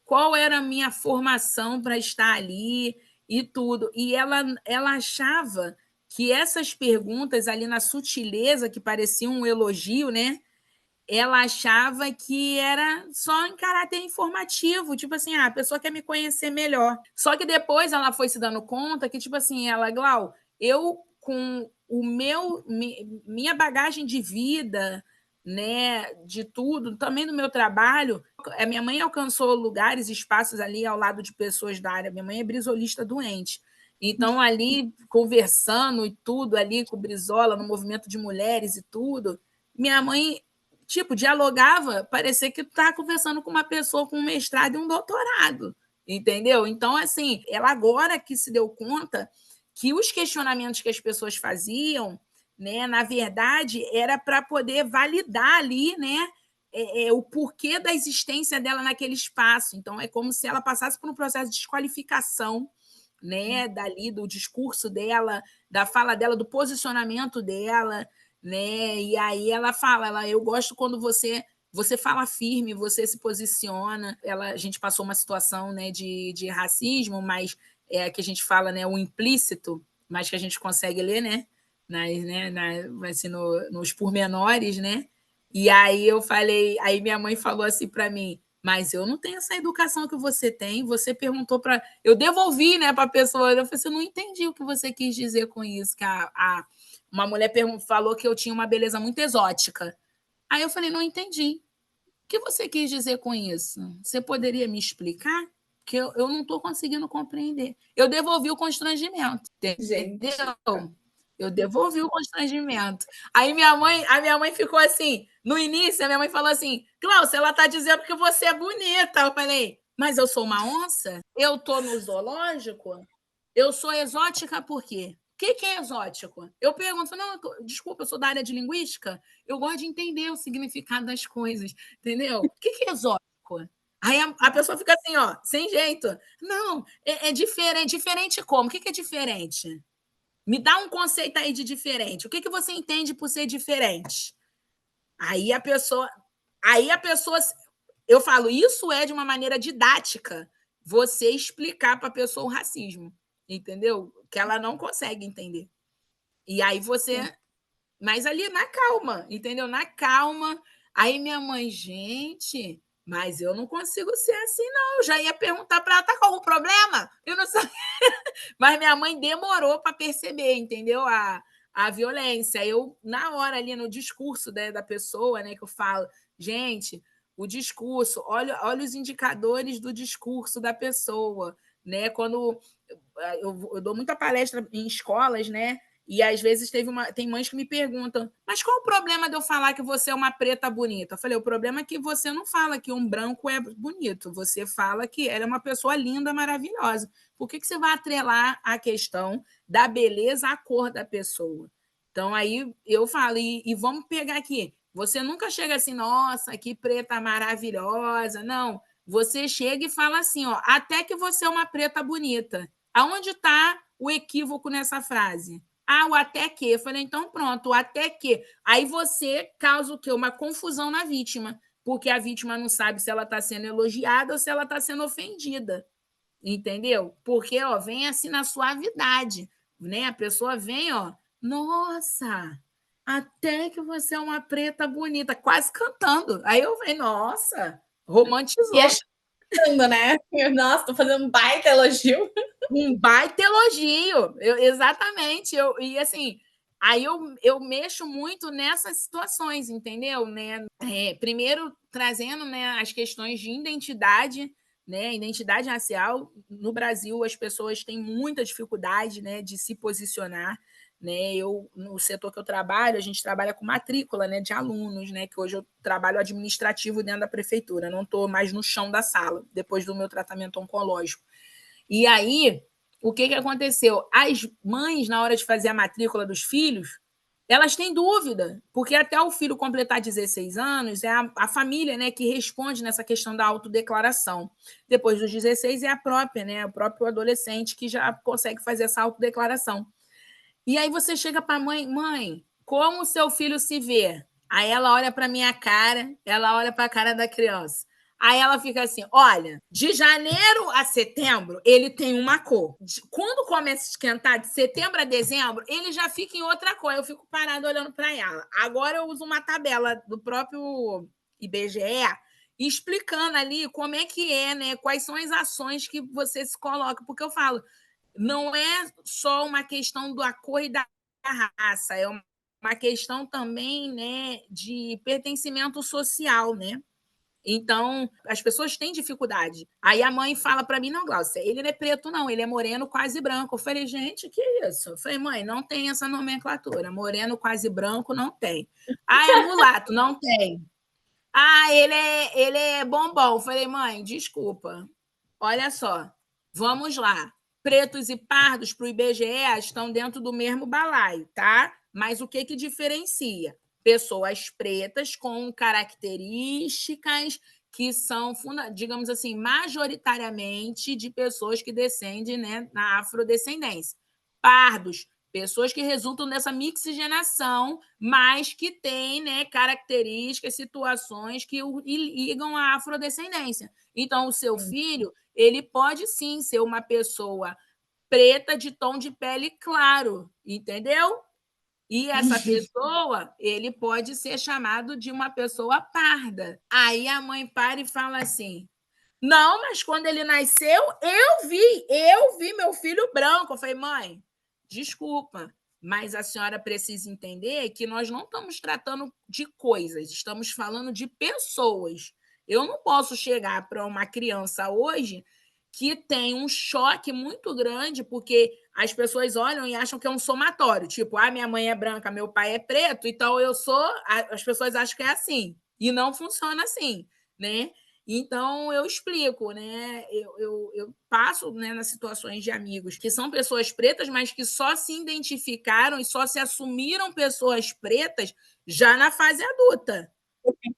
qual era a minha formação para estar ali e tudo. E ela achava que essas perguntas ali na sutileza, que parecia um elogio, né? Ela achava que era só em caráter informativo, tipo assim, a pessoa quer me conhecer melhor. Só que depois ela foi se dando conta que, tipo assim, eu com minha bagagem de vida, né, de tudo, também do meu trabalho. A minha mãe alcançou lugares, espaços ali ao lado de pessoas da área. Minha mãe é brisolista doente. Então, ali, conversando e tudo, ali com o Brizola, no movimento de mulheres e tudo, minha mãe, tipo, dialogava, parecia que estava conversando com uma pessoa com um mestrado e um doutorado, entendeu? Então, assim, ela agora que se deu conta que os questionamentos que as pessoas faziam, né, na verdade, era para poder validar ali, né, o porquê da existência dela naquele espaço. Então, é como se ela passasse por um processo de desqualificação, né, dali do discurso dela, da fala dela, do posicionamento dela, né? E aí ela fala, eu gosto quando você fala firme, você se posiciona. A gente passou uma situação, né, de racismo, mas que a gente fala, né, o implícito, mas que a gente consegue ler, né? Assim, nos pormenores, né? E aí eu falei, aí minha mãe falou assim para mim, mas eu não tenho essa educação que você tem. Você perguntou para. Eu devolvi, né, para a pessoa. Eu falei assim, eu não entendi o que você quis dizer com isso. Que uma mulher falou que eu tinha uma beleza muito exótica. Aí eu falei, não entendi. O que você quis dizer com isso? Você poderia me explicar? Que eu não estou conseguindo compreender. Eu devolvi o constrangimento, entendeu? Gente. Eu devolvi o constrangimento. Aí a minha mãe ficou assim, no início, a minha mãe falou assim, Cláudia, ela está dizendo que você é bonita. Eu falei, mas eu sou uma onça? Eu estou no zoológico? Eu sou exótica por quê? O que é exótico? Eu pergunto, não, desculpa, eu sou da área de linguística, eu gosto de entender o significado das coisas, entendeu? O que é exótico? Aí a pessoa fica assim, ó, sem jeito. Não, é diferente. Diferente como? O que é diferente? Me dá um conceito aí de diferente. O que você entende por ser diferente? Aí a pessoa. Eu falo, isso é de uma maneira didática você explicar para a pessoa o racismo, entendeu? Que ela não consegue entender. E aí você. Mas ali na calma, entendeu? Na calma. Aí minha mãe, gente, mas eu não consigo ser assim, não. Eu já ia perguntar para ela, tá com algum problema? Eu não sei. Mas minha mãe demorou para perceber, entendeu? A violência. Eu, na hora ali, no discurso, né, da pessoa, né, que eu falo, gente, o discurso, olha os indicadores do discurso da pessoa, né? Quando eu dou muita palestra em escolas, né? E às vezes tem mães que me perguntam, mas qual o problema de eu falar que você é uma preta bonita? Eu falei, o problema é que você não fala que um branco é bonito, você fala que ela é uma pessoa linda, maravilhosa. Por que você vai atrelar a questão da beleza à cor da pessoa? Então, aí eu falo, e vamos pegar aqui. Você nunca chega assim, nossa, que preta maravilhosa. Não, você chega e fala assim, ó, até que você é uma preta bonita. Aonde está o equívoco nessa frase? O até que. Eu falei, então pronto, o até que. Aí você causa o quê? Uma confusão na vítima, porque a vítima não sabe se ela está sendo elogiada ou se ela está sendo ofendida. Entendeu? Porque, ó, vem assim na suavidade, né? A pessoa vem, ó, nossa, até que você é uma preta bonita, quase cantando. Aí eu venho, nossa, E romantizou. achando, né? Nossa, tô fazendo um baita elogio. Um baita elogio, exatamente. E assim, aí eu mexo muito nessas situações, entendeu? Né? Primeiro, trazendo, né, as questões de identidade, né, identidade racial. No Brasil, as pessoas têm muita dificuldade, né, de se posicionar. Né? No setor que eu trabalho, a gente trabalha com matrícula, né, de alunos, né, que hoje eu trabalho administrativo dentro da prefeitura, não estou mais no chão da sala, depois do meu tratamento oncológico. E aí, o que aconteceu? As mães, na hora de fazer a matrícula dos filhos, elas têm dúvida, porque até o filho completar 16 anos, é a família, né, que responde nessa questão da autodeclaração. Depois dos 16 é a própria, né, o próprio adolescente que já consegue fazer essa autodeclaração. E aí você chega para a mãe, como o seu filho se vê? Aí ela olha para a minha cara, ela olha para a cara da criança. Aí ela fica assim, olha, de janeiro a setembro, ele tem uma cor. Quando começa a esquentar, de setembro a dezembro, ele já fica em outra cor. Eu fico parada olhando para ela. Agora eu uso uma tabela do próprio IBGE explicando ali como é que é, né? Quais são as ações que você se coloca. Porque eu falo, não é só uma questão da cor e da raça, é uma uma questão também, né, de pertencimento social, né? Então, as pessoas têm dificuldade. Aí a mãe fala para mim, não, Glaucia, ele não é preto, não, ele é moreno quase branco. Eu falei, gente, que isso? Eu falei, mãe, não tem essa nomenclatura. Moreno quase branco não tem. Ah, é mulato, não tem. Ah, ele é bombom. Eu falei, mãe, desculpa. Olha só, vamos lá. Pretos e pardos para o IBGE estão dentro do mesmo balaio, tá? Mas o que diferencia? Pessoas pretas com características que são, digamos assim, majoritariamente de pessoas que descendem, né, na afrodescendência. Pardos, pessoas que resultam dessa mixigenação, mas que têm, né, características, situações que o ligam à afrodescendência. Então, o seu filho, ele pode sim ser uma pessoa preta de tom de pele claro, entendeu? E essa pessoa, ele pode ser chamado de uma pessoa parda. Aí a mãe para e fala assim: não, mas quando ele nasceu, eu vi meu filho branco. Eu falei, mãe, desculpa, mas a senhora precisa entender que nós não estamos tratando de coisas, estamos falando de pessoas. Eu não posso chegar para uma criança hoje que tem um choque muito grande, porque as pessoas olham e acham que é um somatório, tipo, minha mãe é branca, meu pai é preto, então eu sou. As pessoas acham que é assim, e não funciona assim, né? Então, eu explico, né? Eu passo, né, nas situações de amigos que são pessoas pretas, mas que só se identificaram e só se assumiram pessoas pretas já na fase adulta.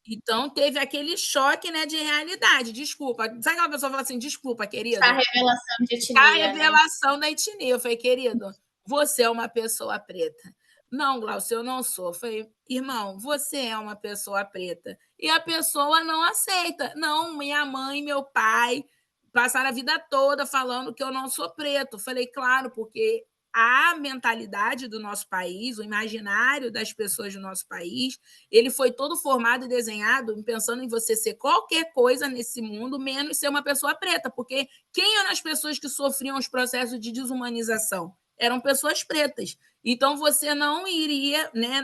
Então, teve aquele choque, né, de realidade. Desculpa. Sabe aquela pessoa fala assim, desculpa, querido? A revelação de A etnia, né? revelação da etnia. Eu falei, querido, você é uma pessoa preta. Não, Glaucio, eu não sou. Eu falei, irmão, você é uma pessoa preta. E a pessoa não aceita. Não, minha mãe e meu pai passaram a vida toda falando que eu não sou preto. Eu falei, claro, porque a mentalidade do nosso país, o imaginário das pessoas do nosso país, ele foi todo formado e desenhado pensando em você ser qualquer coisa nesse mundo, menos ser uma pessoa preta, porque quem eram as pessoas que sofriam os processos de desumanização? Eram pessoas pretas. Então, você não iria, né,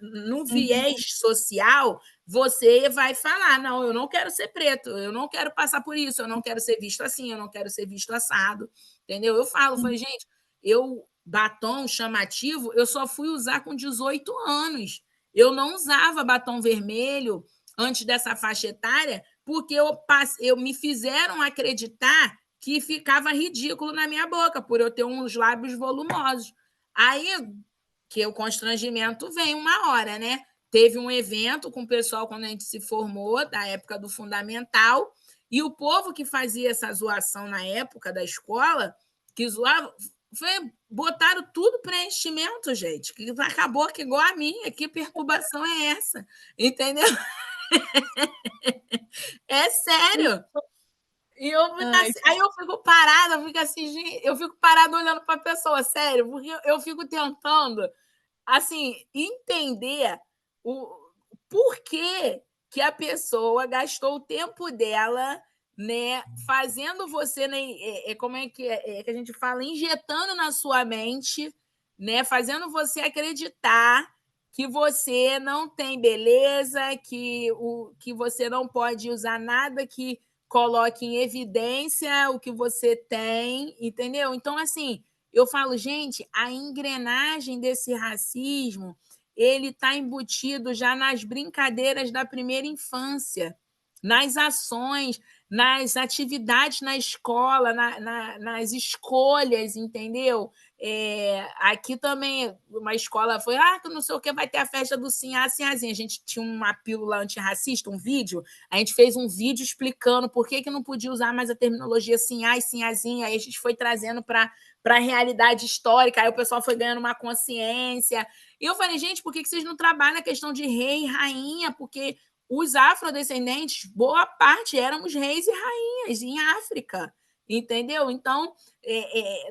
no viés social, você vai falar, não, eu não quero ser preto, eu não quero passar por isso, eu não quero ser visto assim, eu não quero ser visto assado, entendeu? Eu falei, gente, batom chamativo, eu só fui usar com 18 anos. Eu não usava batom vermelho antes dessa faixa etária, porque me fizeram acreditar que ficava ridículo na minha boca, por eu ter uns lábios volumosos. Aí que o constrangimento vem uma hora, né? Teve um evento com o pessoal quando a gente se formou, da época do fundamental, e o povo que fazia essa zoação na época da escola, que zoava, botaram tudo preenchimento, gente, que acabou que igual a minha, que perturbação é essa? Entendeu? É sério. E aí eu fico parada, eu fico assim, gente, eu fico parada olhando para a pessoa, sério, porque eu fico tentando assim, entender o porquê que a pessoa gastou o tempo dela, né, fazendo você, né, como que a gente fala, injetando na sua mente, né, fazendo você acreditar que você não tem beleza, que você não pode usar nada que coloque em evidência o que você tem, entendeu? Então, assim, eu falo, gente, a engrenagem desse racismo ele está embutido já nas brincadeiras da primeira infância, nas ações, nas atividades na escola, nas escolhas, entendeu? Aqui também, uma escola foi, que não sei o que, vai ter a festa do Sinhá, Sinhazinha. A gente tinha uma pílula antirracista, um vídeo, a gente fez um vídeo explicando por que não podia usar mais a terminologia Sinhá e Sinhazinha, aí a gente foi trazendo para a realidade histórica, aí o pessoal foi ganhando uma consciência. E eu falei, gente, por que vocês não trabalham a questão de rei e rainha? Porque os afrodescendentes, boa parte, éramos reis e rainhas em África, entendeu? Então,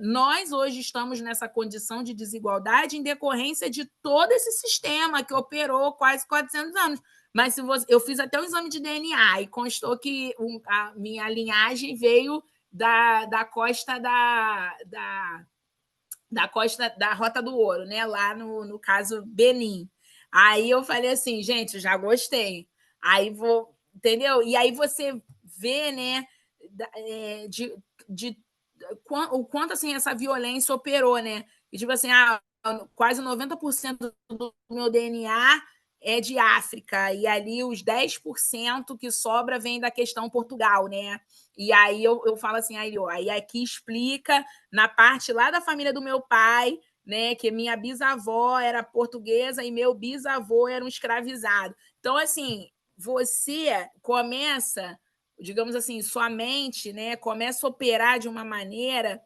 nós hoje estamos nessa condição de desigualdade em decorrência de todo esse sistema que operou quase 400 anos. Mas eu fiz até o exame de DNA e constou que a minha linhagem veio da costa da costa da Rota do Ouro, né? Lá no caso Benin. Aí eu falei assim, gente, já gostei. Aí vou, entendeu? E aí você vê, né, de o quanto assim essa violência operou, né? E tipo assim, quase 90% do meu DNA é de África, e ali os 10% que sobra vem da questão Portugal, né? E aí eu falo assim, aí aqui explica na parte lá da família do meu pai, né, que minha bisavó era portuguesa e meu bisavô era um escravizado. Então, assim, você começa, digamos assim, sua mente, né, começa a operar de uma maneira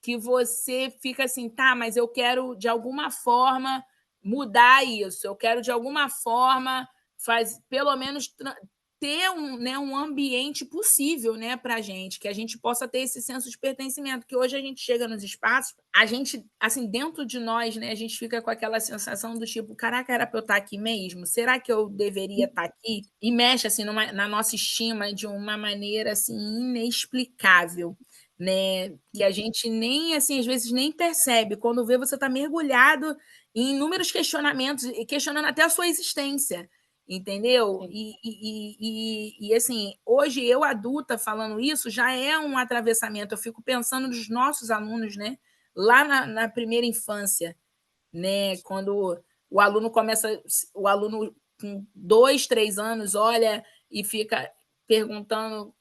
que você fica assim, tá, mas eu quero de alguma forma mudar isso, eu quero de alguma forma pelo menos ter um ambiente possível, né, para a gente, que a gente possa ter esse senso de pertencimento, que hoje a gente chega nos espaços, a gente, assim, dentro de nós, né, a gente fica com aquela sensação do tipo, caraca, era para eu estar aqui mesmo? Será que eu deveria estar aqui? E mexe, assim, na nossa estima de uma maneira, assim, inexplicável, né, que a gente nem, assim, às vezes nem percebe, quando vê você está mergulhado em inúmeros questionamentos, e questionando até a sua existência, entendeu? Assim, hoje eu adulta falando isso já é um atravessamento. Eu fico pensando nos nossos alunos, né? Lá na primeira infância, né? Quando o aluno com 2, 3 anos olha e fica perguntando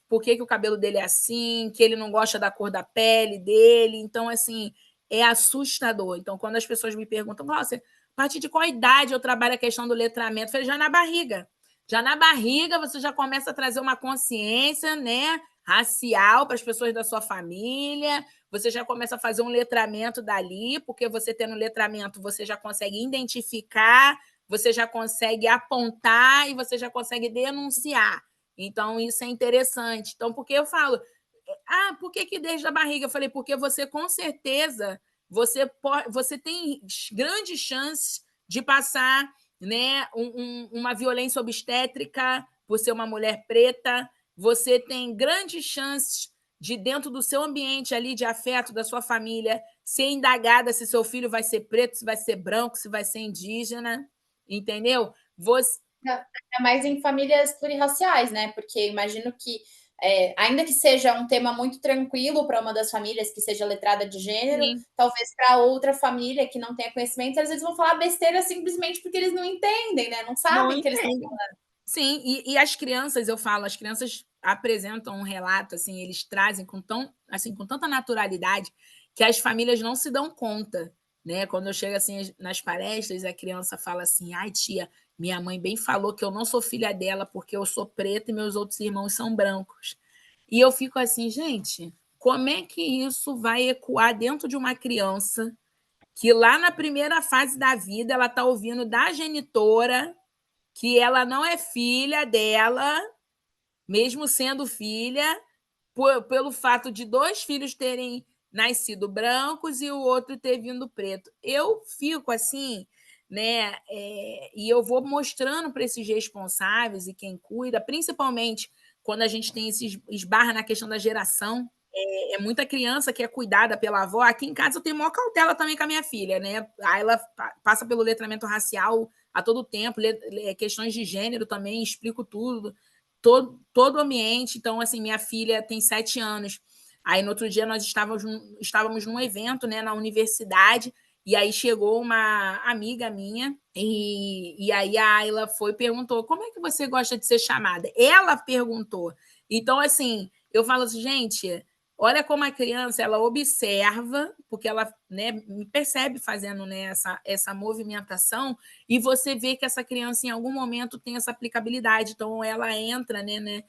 por que o cabelo dele é assim, que ele não gosta da cor da pele dele. Então, assim, é assustador. Então, quando as pessoas me perguntam, nossa, a partir de qual idade eu trabalho a questão do letramento? Eu falei, já na barriga. Já na barriga você já começa a trazer uma consciência, né, racial para as pessoas da sua família, você já começa a fazer um letramento dali, porque você tendo letramento, você já consegue identificar, você já consegue apontar e você já consegue denunciar. Então, isso é interessante. Então, porque eu falo, por que desde a barriga? Eu falei, porque você, com certeza, você tem grandes chances de passar, né, uma violência obstétrica por ser uma mulher preta, você tem grandes chances de, dentro do seu ambiente ali de afeto da sua família, ser indagada se seu filho vai ser preto, se vai ser branco, se vai ser indígena, entendeu? Você... É mais em famílias pluriraciais, né? Porque imagino que, ainda que seja um tema muito tranquilo para uma das famílias que seja letrada de gênero, Sim. talvez para outra família que não tenha conhecimento, às vezes vão falar besteira simplesmente porque eles não entendem, né? Não Não sabem que eles estão entende. falando. Sim, e as crianças, eu falo, as crianças apresentam um relato, assim, eles trazem com tanta naturalidade que as famílias não se dão conta, né? Quando eu chego assim nas palestras, a criança fala assim: "Ai, tia, minha mãe bem falou que eu não sou filha dela porque eu sou preta e meus outros irmãos são brancos". E eu fico assim, gente, como é que isso vai ecoar dentro de uma criança que lá na primeira fase da vida ela está ouvindo da genitora que ela não é filha dela, mesmo sendo filha, pelo fato de 2 filhos terem nascido brancos e o outro ter vindo preto. Eu fico assim, né? E eu vou mostrando para esses responsáveis e quem cuida, principalmente quando a gente tem esses esbarra na questão da geração. É muita criança que é cuidada pela avó. Aqui em casa eu tenho maior cautela também com a minha filha, né? Aí ela passa pelo letramento racial a todo tempo, questões de gênero também, explico tudo, todo o ambiente. Então, assim, minha filha tem 7 anos. Aí, no outro dia, nós estávamos num evento, né, na universidade, e aí chegou uma amiga minha, e aí a Ayla foi e perguntou, como é que você gosta de ser chamada? Ela perguntou. Então, assim, eu falo assim, gente, olha como a criança ela observa, porque ela, né, me percebe fazendo, né, essa movimentação, e você vê que essa criança em algum momento tem essa aplicabilidade. Então ela entra, né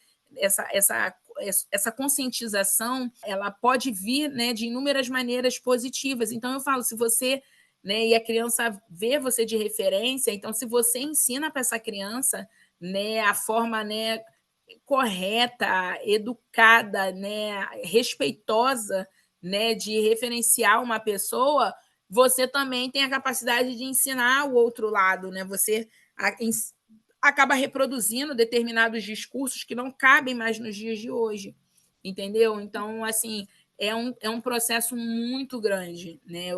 essa conscientização, ela pode vir, né, de inúmeras maneiras positivas. Então eu falo, se você, né, e a criança vê você de referência, então se você ensina para essa criança, né, a forma, né, correta, educada, né, respeitosa, né, de referenciar uma pessoa, você também tem a capacidade de ensinar o outro lado, né? Você acaba reproduzindo determinados discursos que não cabem mais nos dias de hoje, entendeu? Então, assim, é um processo muito grande, né?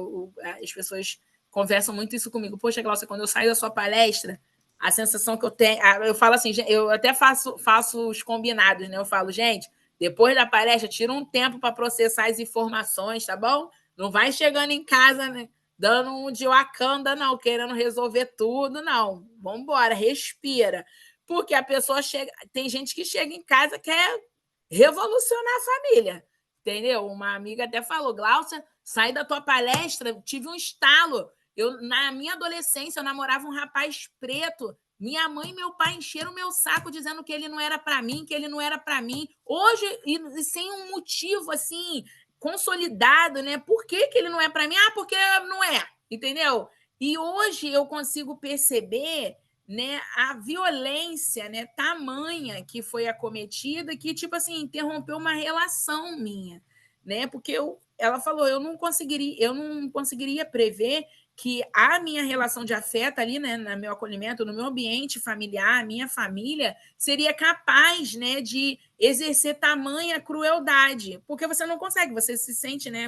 As pessoas conversam muito isso comigo. Poxa, Glaucia, quando eu saio da sua palestra, a sensação que eu tenho... Eu falo assim, eu até faço os combinados, né? Eu falo, gente, depois da palestra, tira um tempo para processar as informações, tá bom? Não vai chegando em casa, né, dando um de Wakanda, não, querendo resolver tudo, não. Vamos embora, respira. Porque a pessoa chega... Tem gente que chega em casa e quer revolucionar a família, entendeu? Uma amiga até falou, Glaucia, sai da tua palestra, tive um estalo. Na minha adolescência, eu namorava um rapaz preto. Minha mãe e meu pai encheram o meu saco dizendo que ele não era para mim, que ele não era para mim. Hoje, e sem um motivo assim consolidado, né? Por que ele não é para mim? Ah, porque não é, entendeu? E hoje eu consigo perceber, né, a violência, né, tamanha que foi acometida, que tipo assim interrompeu uma relação minha, né? Porque ela falou, eu não conseguiria prever que a minha relação de afeto ali, né, no meu acolhimento, no meu ambiente familiar, a minha família, seria capaz, né, de exercer tamanha crueldade, porque você não consegue, você se sente, né,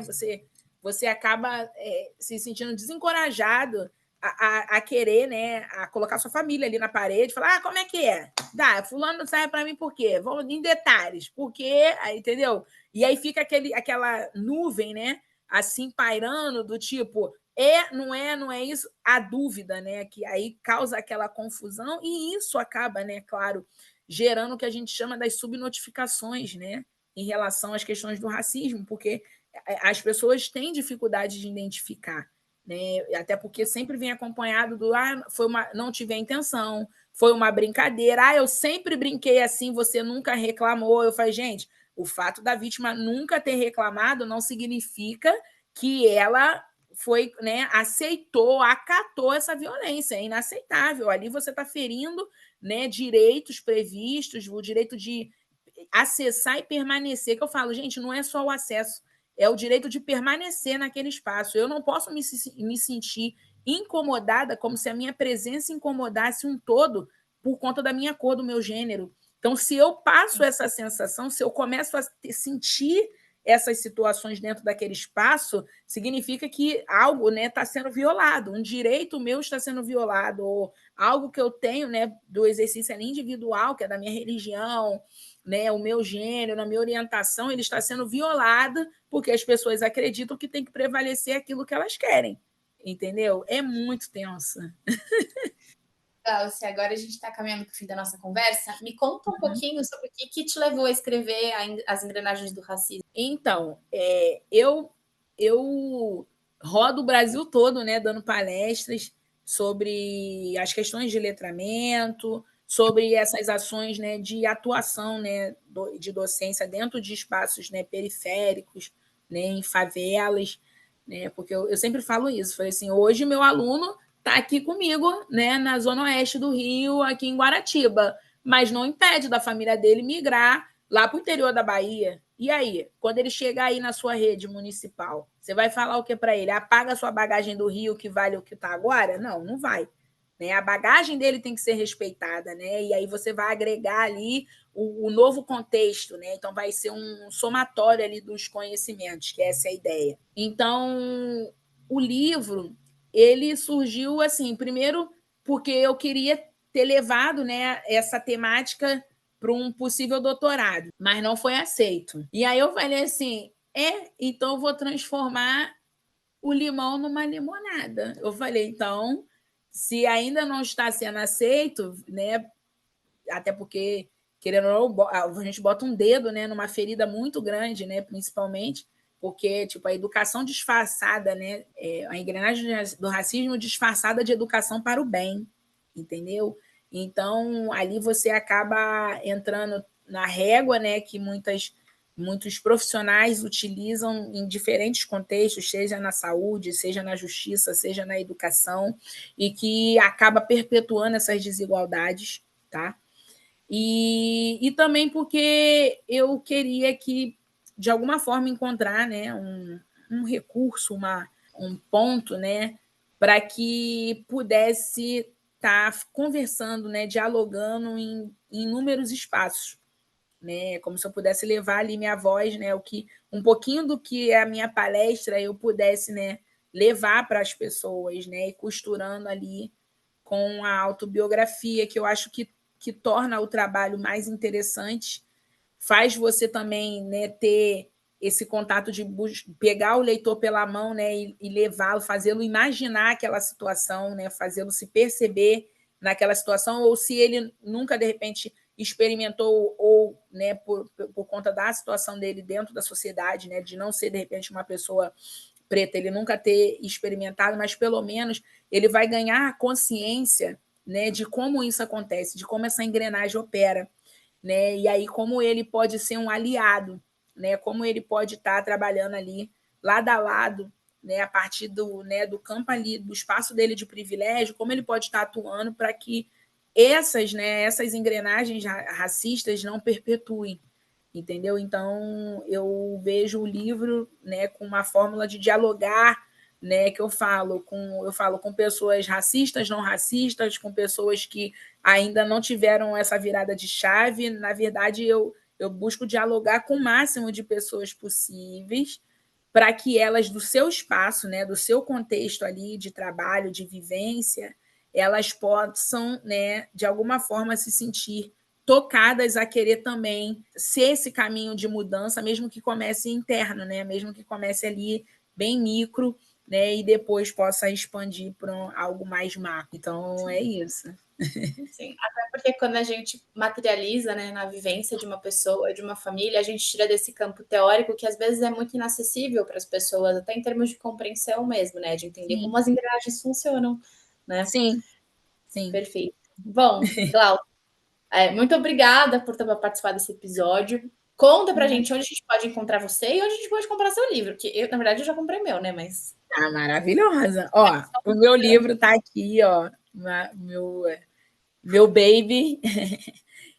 você acaba se sentindo desencorajado a querer, né, a colocar sua família ali na parede, falar, como é que é? Dá, fulano não serve para mim por quê? Vamos em detalhes, por quê? Aí, entendeu? E aí fica aquela nuvem, né, assim, pairando, do tipo, não é isso, a dúvida, né, que aí causa aquela confusão, e isso acaba, né, claro, gerando o que a gente chama das subnotificações, né, em relação às questões do racismo, porque as pessoas têm dificuldade de identificar, né, até porque sempre vem acompanhado do não tive a intenção, foi uma brincadeira, eu sempre brinquei assim, você nunca reclamou. Eu falei, gente, o fato da vítima nunca ter reclamado não significa que ela foi, né, aceitou, acatou essa violência, é inaceitável. Ali você está ferindo, né, direitos previstos, o direito de acessar e permanecer, que eu falo, gente, não é só o acesso, é o direito de permanecer naquele espaço. Eu não posso me sentir incomodada como se a minha presença incomodasse um todo por conta da minha cor, do meu gênero. Então, se eu passo essa sensação, se eu começo a sentir essas situações dentro daquele espaço, significa que algo está, né, sendo violado, um direito meu está sendo violado, ou algo que eu tenho, né, do exercício ali individual, que é da minha religião, né, o meu gênero, a minha orientação, ele está sendo violado porque as pessoas acreditam que tem que prevalecer aquilo que elas querem, entendeu? É muito tensa. Glaucia, agora a gente está caminhando para o fim da nossa conversa. Me conta um pouquinho sobre o que te levou a escrever As Engrenagens do Racismo. Então, eu rodo o Brasil todo, né, dando palestras sobre as questões de letramento, sobre essas ações, né, de atuação, né, de docência dentro de espaços, né, periféricos, né, em favelas, né, porque eu sempre falo isso, falei assim, hoje meu aluno está aqui comigo, né, na zona oeste do Rio, aqui em Guaratiba, mas não impede da família dele migrar lá para o interior da Bahia. E aí, quando ele chegar aí na sua rede municipal, você vai falar o que para ele? Apaga a sua bagagem do Rio que vale o que está agora? Não, não vai. Né? A bagagem dele tem que ser respeitada, né? E aí você vai agregar ali o novo contexto, né? Então vai ser um somatório ali dos conhecimentos, que essa é a ideia. Então, o livro, ele surgiu assim, primeiro porque eu queria ter levado, né, essa temática para um possível doutorado, mas não foi aceito. E aí eu falei assim, então eu vou transformar o limão numa limonada. Eu falei, então, se ainda não está sendo aceito, né, até porque, querendo ou não, a gente bota um dedo, né, numa ferida muito grande, né, principalmente, porque tipo, a educação disfarçada, né, a engrenagem do racismo disfarçada de educação para o bem, entendeu? Então, ali você acaba entrando na régua, né, que muitos profissionais utilizam em diferentes contextos, seja na saúde, seja na justiça, seja na educação, e que acaba perpetuando essas desigualdades, tá? E também porque eu queria que, de alguma forma, encontrar, né, um recurso, um ponto, né, para que pudesse estar conversando, né, dialogando em inúmeros espaços, né? Como se eu pudesse levar ali minha voz, né? Um pouquinho do que é a minha palestra eu pudesse, né, levar para as pessoas, né? E costurando ali com a autobiografia, que eu acho que torna o trabalho mais interessante, faz você também, né, ter esse contato de pegar o leitor pela mão, né, e levá-lo, fazê-lo imaginar aquela situação, né, fazê-lo se perceber naquela situação, ou se ele nunca, de repente, experimentou, ou, né, por conta da situação dele dentro da sociedade, né, de não ser, de repente, uma pessoa preta, ele nunca ter experimentado, mas pelo menos ele vai ganhar consciência, né, de como isso acontece, de como essa engrenagem opera, né? E aí como ele pode ser um aliado, né? Como ele pode estar trabalhando ali lado a lado, né? A partir do campo ali, do espaço dele de privilégio, como ele pode estar atuando para que essas engrenagens racistas não perpetuem, entendeu? Então eu vejo o livro, né, com uma fórmula de dialogar, né, que eu falo com pessoas racistas, não racistas, com pessoas que ainda não tiveram essa virada de chave. Na verdade, eu busco dialogar com o máximo de pessoas possíveis para que elas, do seu espaço, né, do seu contexto ali de trabalho, de vivência, elas possam, né, de alguma forma se sentir tocadas a querer também ser esse caminho de mudança, mesmo que comece interno, né, mesmo que comece ali bem micro, né, e depois possa expandir para algo mais macro. Então, é isso. Sim, até porque quando a gente materializa, né, na vivência de uma pessoa, de uma família, a gente tira desse campo teórico que às vezes é muito inacessível para as pessoas, até em termos de compreensão mesmo, né, de entender Sim. como as engrenagens funcionam, né? Sim, sim. Perfeito. Bom, Glaucia, muito obrigada por ter participado desse episódio. Conta pra gente onde a gente pode encontrar você e onde a gente pode comprar seu livro, que eu, na verdade, eu já comprei meu, né, mas... Ah, maravilhosa. Ó, o meu livro tá aqui, ó, meu baby.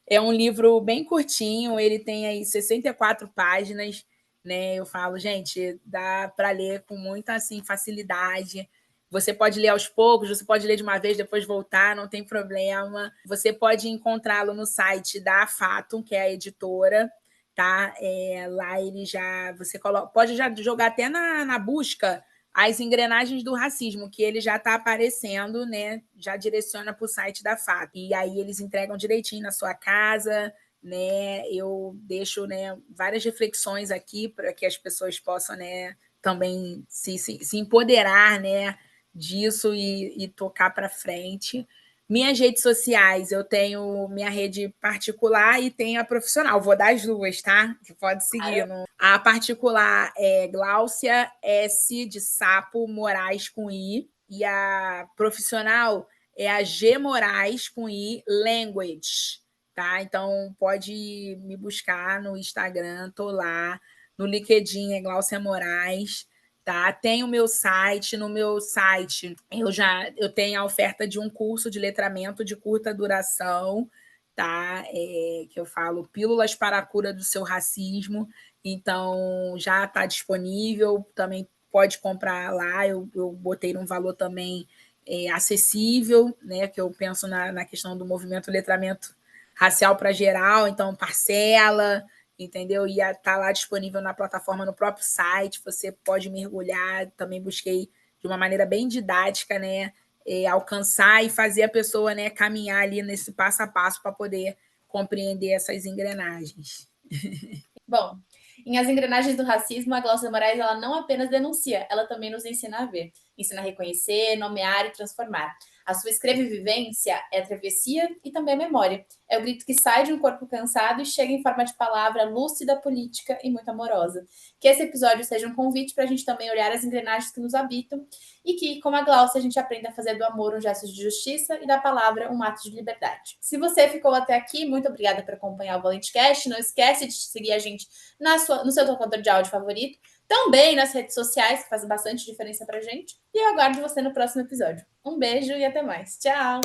É um livro bem curtinho, ele tem aí 64 páginas, né? Eu falo, gente, dá para ler com muita assim facilidade. Você pode ler aos poucos, você pode ler de uma vez, depois voltar, não tem problema. Você pode encontrá-lo no site da Fatum, que é a editora, tá? Lá ele já, você pode já jogar até na busca as engrenagens do racismo, que ele já está aparecendo, né? Já direciona para o site da FAP. E aí eles entregam direitinho na sua casa, né? Eu deixo, né, várias reflexões aqui para que as pessoas possam, né, também se empoderar, né, disso e tocar para frente. Minhas redes sociais, eu tenho minha rede particular e tenho a profissional. Vou dar as duas, tá? Você pode seguir. A particular é Glaucia S. de Sapo Moraes com I. E a profissional é a G. Moraes com I Language. Tá? Então, pode me buscar no Instagram, tô lá. No LinkedIn é Glaucia Moraes. Tá? Tem o meu site, no meu site eu tenho a oferta de um curso de letramento de curta duração, tá? Que eu falo Pílulas para a Cura do Seu Racismo, então já está disponível, também pode comprar lá, eu botei num valor também acessível, né? Que eu penso na questão do movimento letramento racial para geral, então parcela, entendeu? E está lá disponível na plataforma, no próprio site, você pode mergulhar. Também busquei de uma maneira bem didática, né, alcançar e fazer a pessoa, né, caminhar ali nesse passo a passo para poder compreender essas engrenagens. Bom, em As Engrenagens do Racismo, a Glaucia Moraes ela não apenas denuncia, ela também nos ensina a ver, ensina a reconhecer, nomear e transformar. A sua escrevivência é a travessia e também a memória. É o grito que sai de um corpo cansado e chega em forma de palavra lúcida, política e muito amorosa. Que esse episódio seja um convite para a gente também olhar as engrenagens que nos habitam e que, como a Glaucia, a gente aprenda a fazer do amor um gesto de justiça e da palavra um ato de liberdade. Se você ficou até aqui, muito obrigada por acompanhar o ValenteCast. Não esquece de seguir a gente no seu tocador de áudio favorito, também nas redes sociais, que fazem bastante diferença pra gente. E eu aguardo você no próximo episódio. Um beijo e até mais. Tchau!